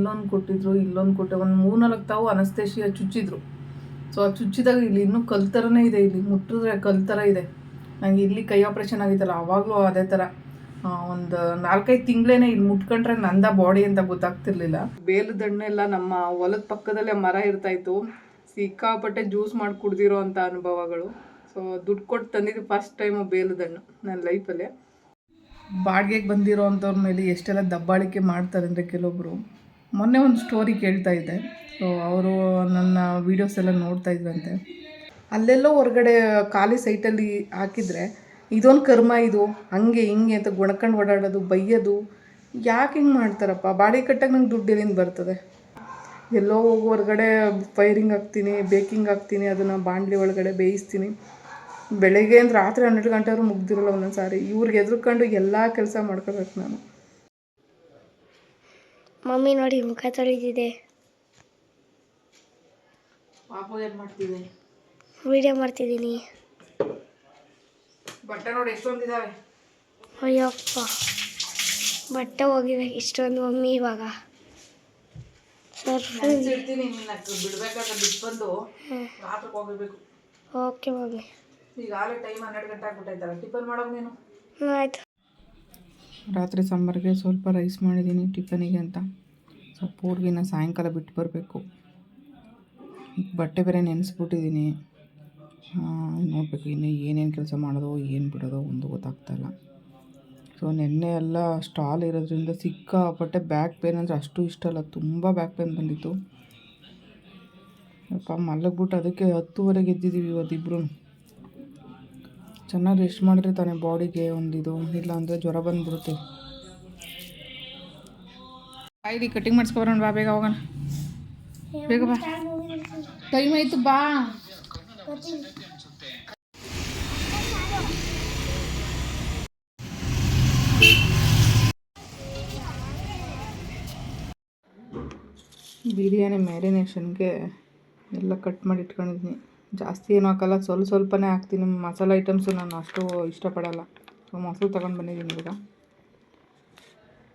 ಅಲ್ಲೊಂದು ಕೊಟ್ಟಿದ್ರು, ಇಲ್ಲೊಂದು ಕೊಟ್ಟೆ. ಒಂದು 3-4 ತಾವು ಅನಸ್ತೇಶಿಯ ಚುಚ್ಚಿದ್ರು. ಸೊ ಅದು ಚುಚ್ಚಿದಾಗ ಇಲ್ಲಿ ಇನ್ನೂ ಕಲ್ ಥರನೇ ಇದೆ, ಇಲ್ಲಿ ಮುಟ್ಟಿದ್ರೆ ಕಲ್ ಥರ ಇದೆ. ನನಗೆ ಇಲ್ಲಿ ಕೈ ಆಪ್ರೇಷನ್ ಆಗಿತ್ತಲ್ಲ ಆವಾಗಲೂ ಅದೇ ಥರ. ಒಂದು 4-5 ತಿಂಗಳೇನೆ ಇಲ್ಲಿ ಮುಟ್ಕೊಂಡ್ರೆ ನಂದ ಬಾಡಿ ಅಂತ ಗೊತ್ತಾಗ್ತಿರ್ಲಿಲ್ಲ. ಬೇಲದಣ್ಣೆಲ್ಲ ನಮ್ಮ ಹೊಲದ ಪಕ್ಕದಲ್ಲೇ ಮರ ಇರ್ತಾಯಿತ್ತು. ಸಿಕ್ಕಾಪಟ್ಟೆ ಜ್ಯೂಸ್ ಮಾಡಿ ಕುಡ್ದಿರೋ ಅಂಥ ಅನುಭವಗಳು. ಸೊ ದುಡ್ಡು ಕೊಟ್ಟು ತಂದಿದ್ದು ಫಸ್ಟ್ ಟೈಮು ಬೇಲದಣ್ಣು ನನ್ನ ಲೈಫಲ್ಲೇ. ಬಾಡಿಗೆಗೆ ಬಂದಿರೋ ಅಂಥವ್ರ ಮೇಲೆ ಎಷ್ಟೆಲ್ಲ ದಬ್ಬಾಳಿಕೆ ಮಾಡ್ತಾರೆ ಅಂದರೆ ಕೆಲವೊಬ್ಬರು. ಮೊನ್ನೆ ಒಂದು ಸ್ಟೋರಿ ಕೇಳ್ತಾ ಇದ್ದೆ. ಸೊ ಅವರು ನನ್ನ ವೀಡಿಯೋಸ್ ಎಲ್ಲ ನೋಡ್ತಾ ಇದ್ರಂತೆ. ಅಲ್ಲೆಲ್ಲೋ ಹೊರಗಡೆ ಖಾಲಿ ಸೈಟಲ್ಲಿ ಹಾಕಿದರೆ ಇದೊಂದು ಕರ್ಮ, ಇದು ಹಂಗೆ ಹಿಂಗೆ ಅಂತ ಗುಣಕಂಡು ಓಡಾಡೋದು, ಬೈಯೋದು. ಯಾಕೆ ಹಿಂಗೆ ಮಾಡ್ತಾರಪ್ಪ? ಬಾಡಿಗೆ ಕಟ್ಟಕ್ಕೆ ನಂಗೆ ದುಡ್ಡು ಎಲ್ಲಿಂದ ಬರ್ತದೆ? ಎಲ್ಲೋ ಹೋಗಿ ಹೊರಗಡೆ ಫೈರಿಂಗ್ ಹಾಕ್ತೀನಿ, ಬೇಕಿಂಗ್ ಹಾಕ್ತೀನಿ, ಅದನ್ನು ಬಾಣಲಿ ಒಳಗಡೆ ಬೇಯಿಸ್ತೀನಿ. ಬೆಳಗ್ಗೆ ಅಂದ್ರೆ ರಾತ್ರಿ 12 ಗಂಟೆವರೆಗೂ ಮುಗ್ದಿರಲ್ಲ ಒಂದೊಂದು ಸಾರಿ. ಇವ್ರಿಗೆ ಎದುರ್ಕೊಂಡು ಎಲ್ಲ ಕೆಲಸ ಮಾಡ್ಕೋಬೇಕು ನಾನು. ಮಮ್ಮಿ ನೋಡಿ ಮುಖ ತೊಳಿತಿದೆ. ಪಾಪು ಏನು ಮಾಡ್ತಿದೆ? ವಿಡಿಯೋ ಮಾಡ್ತಿದ್ದೀನಿ. ಬಟ್ಟೆ ನೋಡಿ ಎಷ್ಟೊಂದಿದ್ದಾವೆ. ಅಯ್ಯಪ್ಪ, ಬಟ್ಟೆ ಹೋಗಿವೆ ಇಷ್ಟೊಂದು ಮಮ್ಮಿ. ಇವಾಗ ಇರ್ತೀನಿ, ಬಿಡ್ಬೇಕಾದ್ರೆ ಬಿಟ್ಬಂದು ರಾತ್ರಿಗೆ ಹೋಗಬೇಕು. Okay mummy. ಈಗಾಗಲೇ ಟೈಮ್ 12 ಗಂಟೆ ಆಗ್ಬಿಟ್ಟೈತಲ್ಲ. ಟಿಫನ್ ಮಾಡೋದು ನೀನು? ಆಯ್ತು. ರಾತ್ರಿ ಸಾಂಬಾರಿಗೆ ಸ್ವಲ್ಪ ರೈಸ್ ಮಾಡಿದ್ದೀನಿ ಟಿಫನಿಗೆ ಅಂತ. ಸ್ವಲ್ಪ ಪೂರ್ವಿನ ಸಾಯಂಕಾಲ ಬಿಟ್ಟು ಬರಬೇಕು. ಬಟ್ಟೆ ಬೇರೆ ನೆನೆಸ್ಬಿಟ್ಟಿದ್ದೀನಿ. ನೋಡಬೇಕು ಇನ್ನು ಏನೇನು ಕೆಲಸ ಮಾಡೋದು ಏನು ಬಿಡೋದು ಒಂದು ಗೊತ್ತಾಗ್ತಾಯಿಲ್ಲ. ಸೊ ನೆನ್ನೆ ಎಲ್ಲ ಸ್ಟಾಲ್ ಇರೋದ್ರಿಂದ ಸಿಕ್ಕಾಪಟ್ಟೆ ಬ್ಯಾಕ್ ಪೇನ್ ಅಂದರೆ ಅಷ್ಟು ಇಷ್ಟ ಅಲ್ಲ, ತುಂಬ ಬ್ಯಾಕ್ ಪೇನ್ ಬಂದಿತ್ತು. ಅಪ್ಪ ಮಲಗ್ಬಿಟ್ಟು ಅದಕ್ಕೆ 10:30 ಎದ್ದಿದ್ದೀವಿ ಇವತ್ತಿಬ್ರು. ಚೆನ್ನಾಗಿ ರೆಸ್ಟ್ ಮಾಡಿದ್ರೆ ತಾನೇ ಬಾಡಿಗೆ ಒಂದಿದು, ಇಲ್ಲ ಅಂದರೆ ಜ್ವರ ಬಂದುಬಿಡುತ್ತೆ. ಇಲ್ಲಿ ಕಟಿಂಗ್ ಮಾಡಿಸ್ಕೊಬರೋಣ ಬಾ, ಬೇಗ ಹೋಗೋಣ. ಬೇಗ ಬಾ, ಟೈಮ್ ಆಯಿತು ಬಾ. ಬಿರಿಯಾನಿ ಮ್ಯಾರಿನೇಷನ್ಗೆ ಎಲ್ಲ ಕಟ್ ಮಾಡಿ ಇಟ್ಕೊಂಡಿದ್ದೀನಿ. ಜಾಸ್ತಿ ಏನೂ ಹಾಕಲ್ಲ, ಸ್ವಲ್ಪನೇ ಹಾಕ್ತೀನಿ. ಮಸಾಲೆ ಐಟಮ್ಸು ನಾನು ಅಷ್ಟು ಇಷ್ಟಪಡಲ್ಲ. ಸೊ ಮೊಸರು ತೊಗೊಂಡು ಬಂದಿದ್ದೀನಿ. ಈಗ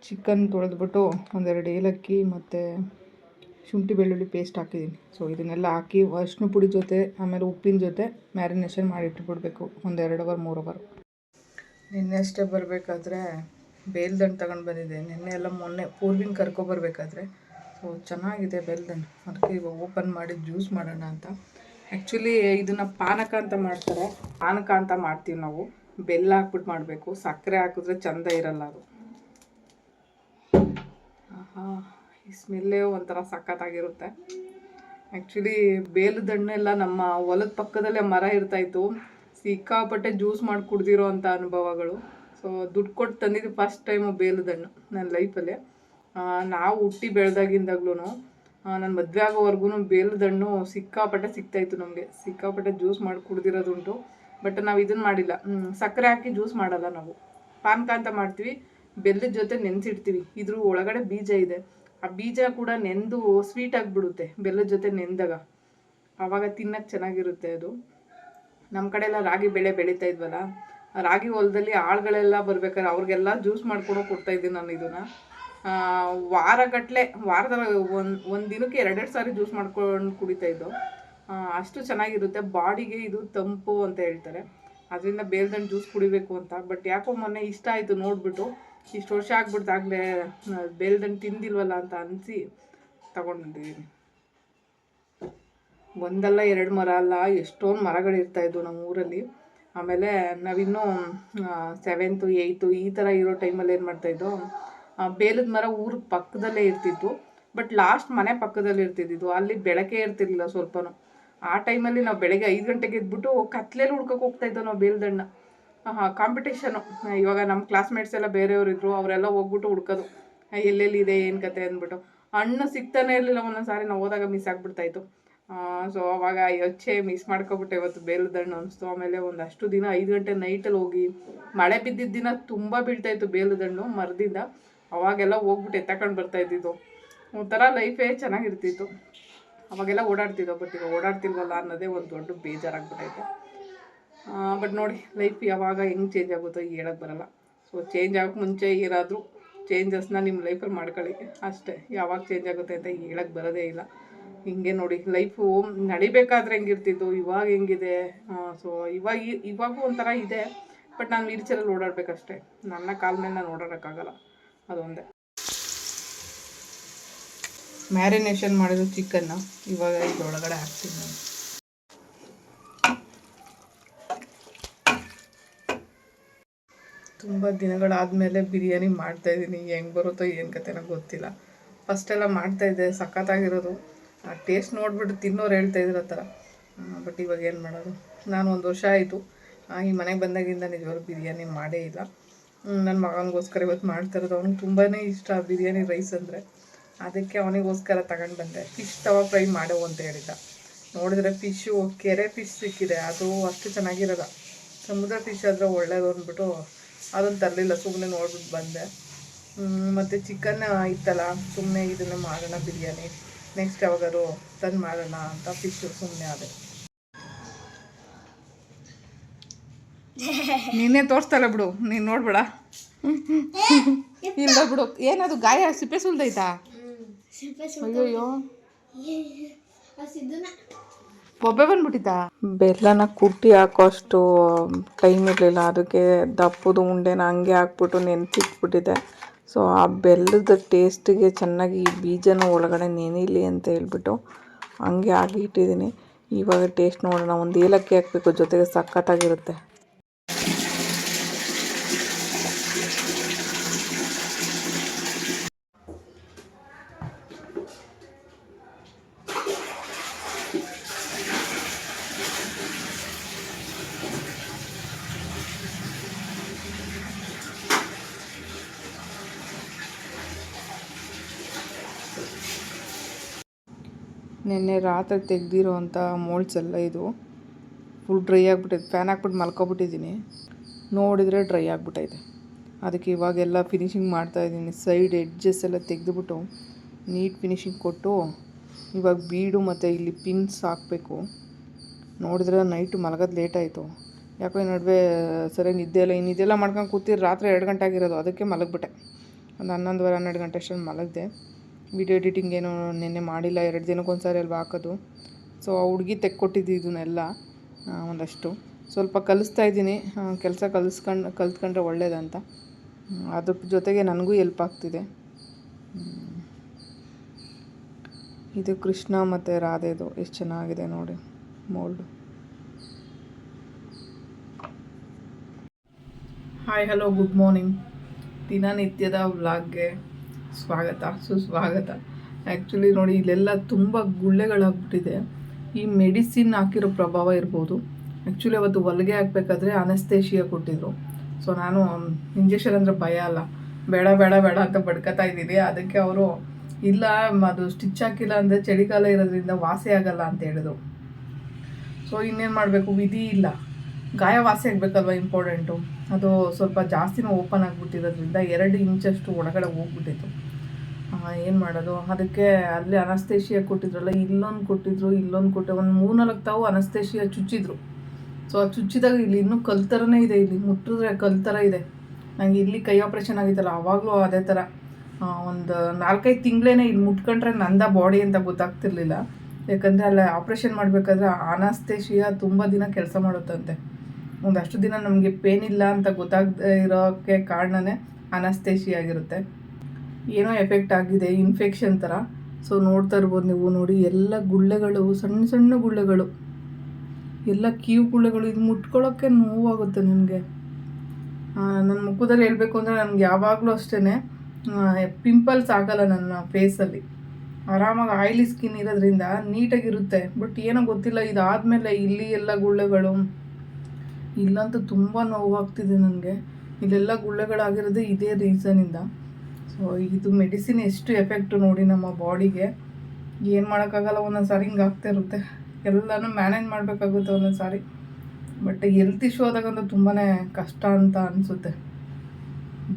ಚಿಕನ್ ತೊಳೆದ್ಬಿಟ್ಟು 1-2 ಏಲಕ್ಕಿ ಮತ್ತು ಶುಂಠಿ ಬೆಳ್ಳುಳ್ಳಿ ಪೇಸ್ಟ್ ಹಾಕಿದ್ದೀನಿ. ಸೊ ಇದನ್ನೆಲ್ಲ ಹಾಕಿ ಅರಿಶಿನ ಪುಡಿ ಜೊತೆ ಆಮೇಲೆ ಉಪ್ಪಿನ ಜೊತೆ ಮ್ಯಾರಿನೇಷನ್ ಮಾಡಿ ಇಟ್ಬಿಡ್ಬೇಕು 1-2 ಅವರ್ 3 ಅವರ್. ನಿನ್ನೆ ಅಷ್ಟೇ ಬರಬೇಕಾದ್ರೆ ಬೇಲ್ದಂಡು ತಗೊಂಡು ಬಂದಿದ್ದೆ. ನಿನ್ನೆ ಎಲ್ಲ ಮೊನ್ನೆ ಪೂರ್ವಿನ ಕರ್ಕೊಬರ್ಬೇಕಾದ್ರೆ. ಸೊ ಚೆನ್ನಾಗಿದೆ ಬೇಲ್ದಂಡು, ಅದಕ್ಕೆ ಇವಾಗ ಓಪನ್ ಮಾಡಿ ಜ್ಯೂಸ್ ಮಾಡೋಣ ಅಂತ. ಆ್ಯಕ್ಚುಲಿ ಇದನ್ನು ಪಾನಕ ಅಂತ ಮಾಡ್ತಾರೆ. ಪಾನಕ ಅಂತ ಮಾಡ್ತೀವಿ ನಾವು. ಬೆಲ್ಲ ಹಾಕ್ಬಿಟ್ಟು ಮಾಡಬೇಕು, ಸಕ್ಕರೆ ಹಾಕಿದ್ರೆ ಚೆಂದ ಇರಲ್ಲ ಅದು. ಈ ಸ್ಮೆಲ್ಲೇ ಒಂಥರ ಸಖತ್ತಾಗಿರುತ್ತೆ. ಆ್ಯಕ್ಚುಲಿ ಬೇಲದಣ್ಣೆಲ್ಲ ನಮ್ಮ ಹೊಲದ ಪಕ್ಕದಲ್ಲೇ ಮರ ಇರ್ತಾಯಿತ್ತು. ಸಿಕ್ಕಾಪಟ್ಟೆ ಜ್ಯೂಸ್ ಮಾಡಿ ಕುಡ್ದಿರೋ ಅಂಥ ಅನುಭವಗಳು. ಸೊ ದುಡ್ಡು ಕೊಟ್ಟು ತಂದಿದ್ದು ಫಸ್ಟ್ ಟೈಮು ಬೇಲದಣ್ಣು ನನ್ನ ಲೈಫಲ್ಲೇ. ನಾವು ಹುಟ್ಟಿ ಬೆಳೆದಾಗಿಂದಾಗ್ಲೂ ನನ್ನ ಮದುವೆ ಆಗೋವರೆಗೂ ಬೇಲದಣ್ಣು ಸಿಕ್ಕಾಪಟ್ಟೆ ಸಿಗ್ತಾಯಿತ್ತು ನಮಗೆ. ಸಿಕ್ಕಾಪಟ್ಟೆ ಜ್ಯೂಸ್ ಮಾಡಿ ಕುಡ್ದಿರೋದುಂಟು. ಬಟ್ ನಾವು ಇದನ್ನು ಮಾಡಿಲ್ಲ, ಸಕ್ಕರೆ ಹಾಕಿ ಜ್ಯೂಸ್ ಮಾಡಲ್ಲ ನಾವು. ಪಾನಕ ಅಂತ ಮಾಡ್ತೀವಿ, ಬೆಲ್ಲದ ಜೊತೆ ನೆನೆಸಿಡ್ತೀವಿ. ಇದ್ರ ಒಳಗಡೆ ಬೀಜ ಇದೆ, ಆ ಬೀಜ ಕೂಡ ನೆಂದು ಸ್ವೀಟ್ ಆಗಿಬಿಡುತ್ತೆ ಬೆಲ್ಲದ ಜೊತೆ ನೆಂದಾಗ. ಆವಾಗ ತಿನ್ನೋಕ್ಕೆ ಚೆನ್ನಾಗಿರುತ್ತೆ ಅದು. ನಮ್ಮ ಕಡೆ ಎಲ್ಲ ರಾಗಿ ಬೆಳೆ ಬೆಳೀತಾ ಇದ್ವಲ್ಲ, ರಾಗಿ ಹೊಲದಲ್ಲಿ ಆಳುಗಳೆಲ್ಲ ಬರ್ಬೇಕಾದ್ರೆ ಅವ್ರಿಗೆಲ್ಲ ಜ್ಯೂಸ್ ಮಾಡ್ಕೊಂಡು ಕೊಡ್ತಾಯಿದ್ದೀನಿ ನಾನು ಇದನ್ನು. ವಾರಗಟ್ಟಲೆ, ವಾರದಲ್ಲಿ ಒಂದು ದಿನಕ್ಕೆ 2 ಸಾರಿ ಜ್ಯೂಸ್ ಮಾಡ್ಕೊಂಡು ಕುಡಿತಾಯಿದ್ದು. ಅಷ್ಟು ಚೆನ್ನಾಗಿರುತ್ತೆ. ಬಾಡಿಗೆ ಇದು ತಂಪು ಅಂತ ಹೇಳ್ತಾರೆ, ಅದರಿಂದ ಬೇಲ್ದಂಡು ಜ್ಯೂಸ್ ಕುಡಿಬೇಕು ಅಂತ. ಬಟ್ ಯಾಕೋ ಮೊನ್ನೆ ಇಷ್ಟ ಆಯಿತು ನೋಡಿಬಿಟ್ಟು. ಇಷ್ಟು ವರ್ಷ ಆಗ್ಬಿಡ್ತಾಗಲೇ ಬೇಲ್ದಂಡು ತಿಂದಿಲ್ವಲ್ಲ ಅಂತ ಅನಿಸಿ ತಗೊಂಡಿದ್ದೀನಿ. ಒಂದಲ್ಲ 2 ಮರ ಅಲ್ಲ, ಎಷ್ಟೊಂದು ಮರಗಳಿರ್ತಾಯಿದ್ವು ನಮ್ಮ ಊರಲ್ಲಿ. ಆಮೇಲೆ ನಾವಿನ್ನೂ 7th 8th ಈ ಥರ ಇರೋ ಟೈಮಲ್ಲಿ ಏನು ಮಾಡ್ತಾಯಿದ್ದೋ, ಬೇಲದ ಮರ ಊರ ಪಕ್ಕದಲ್ಲೇ ಇರ್ತಿತ್ತು. ಬಟ್ ಲಾಸ್ಟ್ ಮನೆ ಪಕ್ಕದಲ್ಲಿ ಇರ್ತಿದ್ದಿದ್ದು, ಅಲ್ಲಿ ಬೆಳಕೆ ಇರ್ತಿರ್ಲಿಲ್ಲ ಸ್ವಲ್ಪನೂ. ಆ ಟೈಮಲ್ಲಿ ನಾವು ಬೆಳಗ್ಗೆ 5 ಗಂಟೆಗೆ ಎದ್ಬಿಟ್ಟು ಕತ್ಲೇಲಿ ಹುಡ್ಕೋಕೆ ಹೋಗ್ತಾಯಿದ್ದೋ ನಾವು ಬೇಲ್ದಣ್ಣ. ಕಾಂಪಿಟೇಷನು. ಇವಾಗ ನಮ್ಮ ಕ್ಲಾಸ್ಮೇಟ್ಸ್ ಎಲ್ಲ ಬೇರೆಯವರಿದ್ರು, ಅವರೆಲ್ಲ ಹೋಗ್ಬಿಟ್ಟು ಹುಡ್ಕೋದು ಎಲ್ಲೆಲ್ಲಿದೆ ಏನು ಕತೆ ಅಂದ್ಬಿಟ್ಟು. ಹಣ್ಣು ಸಿಗ್ತಾನೆ ಇರಲಿಲ್ಲ. ಒಂದೊಂದು ಸಾರಿ ನಾವು ಹೋದಾಗ ಮಿಸ್ ಆಗಿಬಿಡ್ತಾಯಿತ್ತು. ಸೊ ಅವಾಗ ಮಿಸ್ ಮಾಡ್ಕೊಬಿಟ್ಟೆ ಇವತ್ತು ಬೇಲದಣ್ಣು ಅನಿಸ್ತು. ಆಮೇಲೆ ಒಂದಷ್ಟು ದಿನ 5 ಗಂಟೆ ನೈಟಲ್ಲಿ ಹೋಗಿ, ಮಳೆ ಬಿದ್ದಿದ್ದ ದಿನ ತುಂಬ ಬೀಳ್ತಾಯಿತ್ತು ಬೇಲದಣ್ಣು ಮರದಿಂದ. ಅವಾಗೆಲ್ಲ ಹೋಗ್ಬಿಟ್ಟು ಎತ್ತಕೊಂಡು ಬರ್ತಾಯಿದ್ದಿದ್ದು. ಒಂಥರ ಲೈಫೇ ಚೆನ್ನಾಗಿರ್ತಿತ್ತು. ಅವಾಗೆಲ್ಲ ಓಡಾಡ್ತಿದ್ದೋ. ಬಟ್ ಈಗ ಓಡಾಡ್ತಿಲ್ವಲ್ಲ ಅನ್ನೋದೇ ಒಂದು ದೊಡ್ಡ ಬೇಜಾರಾಗ್ಬಿಟ್ಟೈತೆ. ಬಟ್ ನೋಡಿ ಲೈಫ್ ಯಾವಾಗ ಹೆಂಗೆ ಚೇಂಜ್ ಆಗುತ್ತೋ ಹೇಳೋಕ್ಕೆ ಬರೋಲ್ಲ. ಸೊ ಚೇಂಜ್ ಆಗೋಕ್ಕೆ ಮುಂಚೆ ಏನಾದರೂ ಚೇಂಜಸ್ನ ನಿಮ್ಮ ಲೈಫಲ್ಲಿ ಮಾಡ್ಕೊಳ್ಳಿ ಅಷ್ಟೇ. ಯಾವಾಗ ಚೇಂಜ್ ಆಗುತ್ತೆ ಅಂತ ಹೇಳಕ್ಕೆ ಬರೋದೇ ಇಲ್ಲ. ಹಿಂಗೆ ನೋಡಿ ಲೈಫು ನಡಿಬೇಕಾದ್ರೆ ಹೆಂಗಿರ್ತಿದ್ದು ಇವಾಗ ಹೆಂಗಿದೆ. ಸೊ ಇವಾಗೂ ಒಂಥರ ಇದೆ, ಬಟ್ ನಾನು ವೀಲ್ಚೇರಲ್ಲಿ ಓಡಾಡಬೇಕಷ್ಟೇ. ನನ್ನ ಕಾಲ ಮೇಲೆ ನಾನು ಓಡಾಡೋಕ್ಕಾಗಲ್ಲ, ಅದೊಂದೇ. ಮ್ಯಾರಿನೇಷನ್ ಮಾಡಿರೋ ಚಿಕನ್ನ ಇವಾಗ ಇದರೊಳಗಡೆ ಹಾಕ್ತೀನಿ ನಾನು. ತುಂಬ ದಿನಗಳಾದಮೇಲೆ ಬಿರಿಯಾನಿ ಮಾಡ್ತಾಯಿದ್ದೀನಿ. ಹೆಂಗೆ ಬರುತ್ತೋ ಏನು ಕತೆ ನನಗೆ ಗೊತ್ತಿಲ್ಲ. ಫಸ್ಟೆಲ್ಲ ಮಾಡ್ತಾಯಿದ್ದೆ, ಸಖತ್ತಾಗಿರೋದು. ಆ ಟೇಸ್ಟ್ ನೋಡಿಬಿಟ್ಟು ತಿನ್ನೋರು ಹೇಳ್ತಾಯಿದ್ರು ಆ ಥರ. ಬಟ್ ಇವಾಗ ಏನು ಮಾಡೋದು, ನಾನು 1 ವರ್ಷ ಆಯಿತು ಈ ಮನೆಗೆ ಬಂದಾಗಿಂದ ನಿಜವಾಗ್ಲೂ ಬಿರಿಯಾನಿ ಮಾಡೇ ಇಲ್ಲ. ನನ್ನ ಮಗನಿಗೋಸ್ಕರ ಇವತ್ತು ಮಾಡ್ತಾಯಿರೋದು. ಅವ್ನಿಗೆ ತುಂಬಾ ಇಷ್ಟ ಬಿರಿಯಾನಿ ರೈಸ್ ಅಂದರೆ. ಅದಕ್ಕೆ ಅವನಿಗೋಸ್ಕರ ತಗೊಂಡು ಬಂದೆ. ಫಿಶ್ ತವಾ ಫ್ರೈ ಮಾಡೋ ಅಂತ ಹೇಳಿದ್ದ. ನೋಡಿದ್ರೆ ಫಿಶ್ಶು ಕೆರೆ ಫಿಶ್ ಸಿಕ್ಕಿದೆ, ಅದು ಅಷ್ಟು ಚೆನ್ನಾಗಿರೋಲ್ಲ. ಸಮುದ್ರ ಫಿಶ್ ಆದರೆ ಒಳ್ಳೇದು ಅಂದ್ಬಿಟ್ಟು ಅದನ್ನು ತರಲಿಲ್ಲ, ಸುಮ್ಮನೆ ನೋಡ್ಬಿಟ್ಟು ಬಂದೆ. ಮತ್ತು ಚಿಕನ್ ಇತ್ತಲ್ಲ, ಸುಮ್ಮನೆ ಇದನ್ನು ಮಾಡೋಣ ಬಿರಿಯಾನಿ, ನೆಕ್ಸ್ಟ್ ಯಾವಾಗಾದ್ರು ತಂದು ಮಾಡೋಣ ಅಂತ ಫಿಶ್ಶು ಸುಮ್ಮನೆ ಅದೇ. ನೀನೇ ತೋರಿಸ್ತಲ್ಲ ಬಿಡು, ನೀನು ನೋಡ್ಬೇಡ. ಇಲ್ಲ ಬಿಡು, ಏನದು ಗಾಯ ಸಿಪ್ಪೆ ಸುಲ್ದೈತಾ? ಅಯ್ಯೋಯ್ಯೋ, ಒಬ್ಬೆ ಬಂದ್ಬಿಟ್ಟಿದ್ದ. ಬೆಲ್ಲನ ಕುಟ್ಟಿ ಹಾಕೋಷ್ಟು ಟೈಮ್ ಇರಲಿಲ್ಲ, ಅದಕ್ಕೆ ದಪ್ಪದು ಉಂಡೆನ ಹಂಗೆ ಹಾಕ್ಬಿಟ್ಟು ನೆನೆಸಿಟ್ಬಿಟ್ಟಿದ್ದೆ. ಸೊ ಆ ಬೆಲ್ಲದ ಟೇಸ್ಟಿಗೆ ಚೆನ್ನಾಗಿ ಈ ಬೀಜನ ಒಳಗಡೆ ನೆನೆಯಲಿ ಅಂತ ಹೇಳ್ಬಿಟ್ಟು ಹಂಗೆ ಹಾಕಿ ಇಟ್ಟಿದ್ದೀನಿ. ಇವಾಗ ಟೇಸ್ಟ್ ನೋಡೋಣ. ಒಂದು ಏಲಕ್ಕಿ ಹಾಕಬೇಕು, ಜೊತೆಗೆ ಸಖತ್ತಾಗಿರುತ್ತೆ. ನಿನ್ನೆ ರಾತ್ರಿ ತೆಗ್ದಿರೋ ಅಂಥ ಮೋಲ್ಡ್ಸ್ ಎಲ್ಲ ಇದು ಫುಲ್ ಡ್ರೈ ಆಗಿಬಿಟ್ಟೈತೆ. ಫ್ಯಾನ್ ಹಾಕ್ಬಿಟ್ಟು ಮಲ್ಕೊಬಿಟ್ಟಿದ್ದೀನಿ, ನೋಡಿದರೆ ಡ್ರೈ ಆಗಿಬಿಟ್ಟೈತೆ. ಅದಕ್ಕೆ ಇವಾಗೆಲ್ಲ ಫಿನಿಷಿಂಗ್ ಮಾಡ್ತಾಯಿದ್ದೀನಿ. ಸೈಡ್ ಎಡ್ಜಸ್ ಎಲ್ಲ ತೆಗೆದುಬಿಟ್ಟು ನೀಟ್ ಫಿನಿಷಿಂಗ್ ಕೊಟ್ಟು ಇವಾಗ ಬೀಡು ಮತ್ತು ಇಲ್ಲಿ ಪಿನ್ಸ್ ಹಾಕಬೇಕು. ನೋಡಿದ್ರೆ ನೈಟು ಮಲಗೋದು ಲೇಟ್ ಆಯಿತು. ಯಾಕೋ ಈ ನಡುವೆ ಸರಿಯಾಗಿ ನಿದ್ದೆ ಇಲ್ಲ. ಇದೆಲ್ಲ ಮಾಡ್ಕೊಂಡು ಕೂತಿರಿ ರಾತ್ರಿ 2 ಗಂಟೆ ಆಗಿರೋದು. ಅದಕ್ಕೆ ಮಲಗಿಬಿಟ್ಟೆ. ಒಂದು 11:30-12 ಗಂಟೆ ಅಷ್ಟೊಂದು ಮಲಗಿದೆ. ವಿಡಿಯೋ ಎಡಿಟಿಂಗ್ ಏನೋ ನಿನ್ನೆ ಮಾಡಿಲ್ಲ, 2 ದಿನಕ್ಕೊಂದು ಸಾರಿ ಅಲ್ವಾ ಹಾಕೋದು. ಸೊ ಆ ಹುಡುಗಿ ತೆಕ್ಕೊಟ್ಟಿದ್ದು ಇದನ್ನೆಲ್ಲ ಒಂದಷ್ಟು ಸ್ವಲ್ಪ ಕಲಿಸ್ತಾ ಇದ್ದೀನಿ. ಕೆಲಸ ಕಲ್ತ್ಕೊಂಡ್ರೆ ಒಳ್ಳೇದಂತ. ಅದ್ರ ಜೊತೆಗೆ ನನಗೂ ಹೆಲ್ಪ್ ಆಗ್ತಿದೆ. ಇದು ಕೃಷ್ಣ ಮತ್ತು ರಾಧೆದು ಎಷ್ಟು ಚೆನ್ನಾಗಿದೆ ನೋಡಿ mould. Hi, hello, good morning. ದಿನನಿತ್ಯದ ವ್ಲಾಗ್ಗೆ ಸ್ವಾಗತ, ಸುಸ್ವಾಗತ. ಆ್ಯಕ್ಚುಲಿ ನೋಡಿ, ಇಲ್ಲೆಲ್ಲ ತುಂಬ ಗುಳ್ಳೆಗಳಾಗ್ಬಿಟ್ಟಿದೆ. ಈ ಮೆಡಿಸಿನ್ ಹಾಕಿರೋ ಪ್ರಭಾವ ಇರ್ಬೋದು. ಆ್ಯಕ್ಚುಲಿ ಅವತ್ತು ಹೊಲಿಗೆ ಹಾಕಬೇಕಾದ್ರೆ ಅನಸ್ತೇಶಿಯಾ ಕೊಟ್ಟಿದ್ರು. ಸೊ ನಾನು ಇಂಜೆಕ್ಷನ್ ಅಂದರೆ ಭಯ ಅಲ್ಲ, ಬೇಡ ಬೇಡ ಬೇಡ ಅಂತ ಬಡ್ಕೊತಾ ಇದ್ದೀನಿ. ಅದಕ್ಕೆ ಅವರು ಇಲ್ಲ, ಅದು ಸ್ಟಿಚ್ ಹಾಕಿಲ್ಲ ಅಂದರೆ ಚಳಿಗಾಲ ಇರೋದ್ರಿಂದ ವಾಸಿ ಆಗಲ್ಲ ಅಂತ ಹೇಳಿದ್ರು. ಸೊ ಇನ್ನೇನು ಮಾಡಬೇಕು, ವಿಧಿ ಇಲ್ಲ. ಗಾಯ ವಾಸಿ ಆಗಬೇಕಲ್ವ, ಇಂಪಾರ್ಟೆಂಟು. ಅದು ಸ್ವಲ್ಪ ಜಾಸ್ತಿನೂ ಓಪನ್ ಆಗಿಬಿಟ್ಟಿರೋದ್ರಿಂದ 2 ಇಂಚಷ್ಟು ಒಳಗಡೆ ಹೋಗ್ಬಿಟ್ಟಿತ್ತು. ಏನು ಮಾಡೋದು, ಅದಕ್ಕೆ ಅಲ್ಲಿ ಅನಸ್ತೇಶಿಯಾ ಕೊಟ್ಟಿದ್ರಲ್ಲ, ಇಲ್ಲೊಂದು ಕೊಟ್ಟಿದ್ರು, ಇಲ್ಲೊಂದು ಕೊಟ್ಟೆ, ಒಂದು 3-4 ತಾವು ಅನಸ್ತೇಶಿಯಾ ಚುಚ್ಚಿದ್ರು. ಸೊ ಅದು ಚುಚ್ಚಿದಾಗ ಇಲ್ಲಿ ಇನ್ನೂ ಕಲ್ ಥರನೇ ಇದೆ, ಇಲ್ಲಿ ಮುಟ್ಟಿದ್ರೆ ಕಲ್ ಥರ ಇದೆ. ನನಗೆ ಇಲ್ಲಿ ಕೈ ಆಪ್ರೇಷನ್ ಆಗಿತ್ತಲ್ಲ, ಆವಾಗಲೂ ಅದೇ ಥರ. ಒಂದು 4-5 ತಿಂಗಳೇ ಇಲ್ಲಿ ಮುಟ್ಕೊಂಡ್ರೆ ನಂದ ಬಾಡಿ ಅಂತ ಗೊತ್ತಾಗ್ತಿರ್ಲಿಲ್ಲ. ಯಾಕಂದರೆ ಅಲ್ಲಿ ಆಪ್ರೇಷನ್ ಮಾಡಬೇಕಾದ್ರೆ ಅನಸ್ತೇಶಿಯಾ ತುಂಬ ದಿನ ಕೆಲಸ ಮಾಡುತ್ತಂತೆ. ಒಂದಷ್ಟು ದಿನ ನಮಗೆ ಪೇನ್ ಇಲ್ಲ ಅಂತ ಗೊತ್ತಾಗದೇ ಇರೋಕ್ಕೆ ಕಾರಣನೇ ಅನಸ್ತೇಶಿಯಾ ಆಗಿರುತ್ತೆ. ಏನೋ ಎಫೆಕ್ಟ್ ಆಗಿದೆ, ಇನ್ಫೆಕ್ಷನ್ ಥರ. ಸೊ ನೋಡ್ತಾ ಇರ್ಬೋದು ನೀವು, ನೋಡಿ ಎಲ್ಲ ಗುಳ್ಳೆಗಳು, ಸಣ್ಣ ಸಣ್ಣ ಗುಳ್ಳೆಗಳು, ಎಲ್ಲ ಕೀವು ಗುಳ್ಳೆಗಳು. ಇದು ಮುಟ್ಕೊಳ್ಳೋಕ್ಕೆ ನೋವಾಗುತ್ತೆ ನನಗೆ. ನನ್ನ ಮುಖದಲ್ಲಿ ಹೇಳಬೇಕು ಅಂದರೆ ನನಗೆ ಯಾವಾಗಲೂ ಅಷ್ಟೇ ಪಿಂಪಲ್ಸ್ ಆಗಲ್ಲ ನನ್ನ ಫೇಸಲ್ಲಿ. ಆರಾಮಾಗಿ ಆಯಿಲಿ ಸ್ಕಿನ್ ಇರೋದ್ರಿಂದ ನೀಟಾಗಿರುತ್ತೆ. ಬಟ್ ಏನೋ ಗೊತ್ತಿಲ್ಲ, ಇದಾದಮೇಲೆ ಇಲ್ಲಿ ಎಲ್ಲ ಗುಳ್ಳೆಗಳು, ಇಲ್ಲಂತೂ ತುಂಬ ನೋವಾಗ್ತಿದೆ ನನಗೆ. ಇಲ್ಲೆಲ್ಲ ಗುಳ್ಳೆಗಳಾಗಿರೋದು ಇದೇ ರೀಸನಿಂದ. ಸೊ ಇದು ಮೆಡಿಸಿನ್ ಎಷ್ಟು ಎಫೆಕ್ಟು ನೋಡಿ ನಮ್ಮ ಬಾಡಿಗೆ. ಏನು ಮಾಡೋಕ್ಕಾಗಲ್ಲ, ಒಂದೊಂದು ಸಾರಿ ಹಿಂಗೆ ಆಗ್ತಾ ಇರುತ್ತೆ. ಎಲ್ಲನೂ ಮ್ಯಾನೇಜ್ ಮಾಡಬೇಕಾಗುತ್ತೆ ಒಂದೊಂದು ಸಾರಿ. ಬಟ್ ಹೆಲ್ತ್ ಇಶ್ಯೂ ಆದಾಗಂತೂ ತುಂಬಾ ಕಷ್ಟ ಅಂತ ಅನಿಸುತ್ತೆ.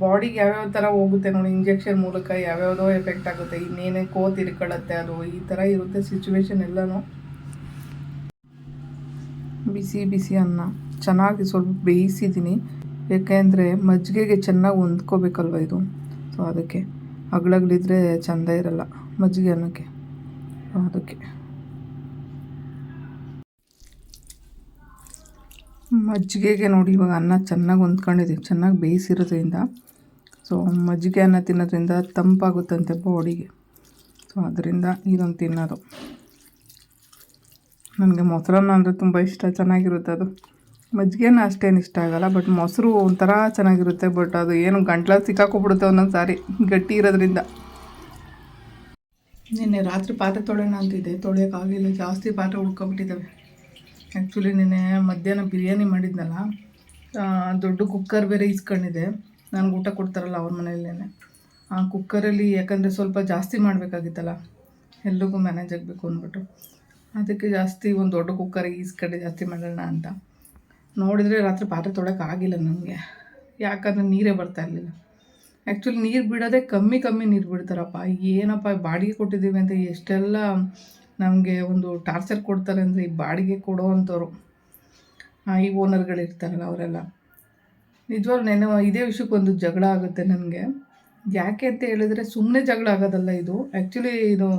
ಬಾಡಿಗೆ ಯಾವ್ಯಾವ ಥರ ಹೋಗುತ್ತೆ ನೋಡಿ, ಇಂಜೆಕ್ಷನ್ ಮೂಲಕ ಯಾವ್ಯಾವುದೋ ಎಫೆಕ್ಟ್ ಆಗುತ್ತೆ, ಇನ್ನೇನೇ ತಿರ್ಕೊಳ್ಳುತ್ತೆ, ಅದು ಈ ಥರ ಇರುತ್ತೆ ಸಿಚುವೇಶನ್ ಎಲ್ಲನೂ. ಬಿಸಿ ಬಿಸಿ ಅನ್ನ ಚೆನ್ನಾಗಿ ಸ್ವಲ್ಪ ಬೇಯಿಸಿದ್ದೀನಿ. ಯಾಕೆಂದರೆ ಮಜ್ಜಿಗೆಗೆ ಚೆನ್ನಾಗಿ ಹೊಂದ್ಕೋಬೇಕಲ್ವ ಇದು. ಸೊ ಅದಕ್ಕೆ ಅಗ್ಳಗ್ಳಿದ್ರೆ ಚೆಂದ ಇರಲ್ಲ ಮಜ್ಜಿಗೆ ಅನ್ನೋಕ್ಕೆ. ಅದಕ್ಕೆ ಮಜ್ಜಿಗೆಗೆ ನೋಡಿ ಇವಾಗ ಅನ್ನ ಚೆನ್ನಾಗಿ ಹೊಂದ್ಕೊಂಡಿದ್ದೀವಿ, ಚೆನ್ನಾಗಿ ಬೇಯಿಸಿರೋದ್ರಿಂದ. ಸೊ ಮಜ್ಜಿಗೆ ಅನ್ನ ತಿನ್ನೋದ್ರಿಂದ ತಂಪಾಗುತ್ತಂತೆ ಬಾಡಿಗೆ. ಸೊ ಅದರಿಂದ ಇದೊಂದು ತಿನ್ನೋದು. ನನಗೆ ಮೊಸರನ್ನ ಅಂದರೆ ತುಂಬ ಇಷ್ಟ, ಚೆನ್ನಾಗಿರುತ್ತೆ ಅದು. ಮಜ್ಜಿಗೆನ ಅಷ್ಟೇನು ಇಷ್ಟ ಆಗಲ್ಲ, ಬಟ್ ಮೊಸರು ಒಂಥರ ಚೆನ್ನಾಗಿರುತ್ತೆ. ಬಟ್ ಅದು ಏನು ಗಂಟ್ಲಲ್ಲಿ ಸಿಕ್ಕಾಕೊಬಿಡುತ್ತೆ ಒಂದೊಂದು ಸಾರಿ ಗಟ್ಟಿ ಇರೋದ್ರಿಂದ. ನಿನ್ನೆ ರಾತ್ರಿ ಪಾತ್ರೆ ತೊಳೆಯೋಣ ಅಂತಿದ್ದೆ, ತೊಳೆಯೋಕ್ಕಾಗಲಿಲ್ಲ, ಜಾಸ್ತಿ ಪಾತ್ರೆ ಉಳ್ಕೊಬಿಟ್ಟಿದ್ದಾವೆ. ಆ್ಯಕ್ಚುಲಿ ನಿನ್ನೆ ಮಧ್ಯಾಹ್ನ ಬಿರಿಯಾನಿ ಮಾಡಿದ್ನಲ್ಲ, ದೊಡ್ಡ ಕುಕ್ಕರ್ ಬೇರೆ ಇಸ್ಕೊಂಡಿದ್ದೆ. ನನಗೆ ಊಟ ಕೊಡ್ತಾರಲ್ಲ ಅವ್ರ ಮನೆಯಲ್ಲೇ, ಆ ಕುಕ್ಕರಲ್ಲಿ ಯಾಕಂದರೆ ಸ್ವಲ್ಪ ಜಾಸ್ತಿ ಮಾಡಬೇಕಾಗಿತ್ತಲ್ಲ, ಎಲ್ರಿಗೂ ಮ್ಯಾನೇಜ್ ಆಗಬೇಕು ಅಂದ್ಬಿಟ್ಟು ಅದಕ್ಕೆ ಜಾಸ್ತಿ ಒಂದು ದೊಡ್ಡ ಕುಕ್ಕರಿಗೆ ಈಸ್ಕಡೆ ಜಾಸ್ತಿ ಮಾಡೋಣ ಅಂತ ನೋಡಿದರೆ ರಾತ್ರಿ ಪಾತ್ರೆ ತೊಳೆಯೋಕ್ಕಾಗಿಲ್ಲ ನನಗೆ. ಯಾಕಂದರೆ ನೀರೇ ಬರ್ತಾ ಇರಲಿಲ್ಲ. ಆ್ಯಕ್ಚುಲಿ ನೀರು ಬಿಡೋದೇ ಕಮ್ಮಿ ನೀರು ಬಿಡ್ತಾರಪ್ಪ. ಏನಪ್ಪ ಬಾಡಿಗೆ ಕೊಟ್ಟಿದ್ದೀವಿ ಅಂತ ಎಷ್ಟೆಲ್ಲ ನಮಗೆ ಒಂದು ಟಾರ್ಚರ್ ಕೊಡ್ತಾರೆ ಅಂದರೆ, ಈ ಬಾಡಿಗೆ ಕೊಡೋ ಅಂಥವ್ರು ಈ ಓನರ್ಗಳಿರ್ತಾರಲ್ಲ ಅವರೆಲ್ಲ. ನಿಜವಾಗ್ಲೂ ನೆನ್ನೆ ಇದೇ ವಿಷಯಕ್ಕೆ ಒಂದು ಜಗಳ ಆಗುತ್ತೆ ನನಗೆ. ಯಾಕೆ ಅಂತ ಹೇಳಿದ್ರೆ ಸುಮ್ಮನೆ ಜಗಳ ಆಗೋದಲ್ಲ ಇದು. ಆ್ಯಕ್ಚುಲಿ ಇದು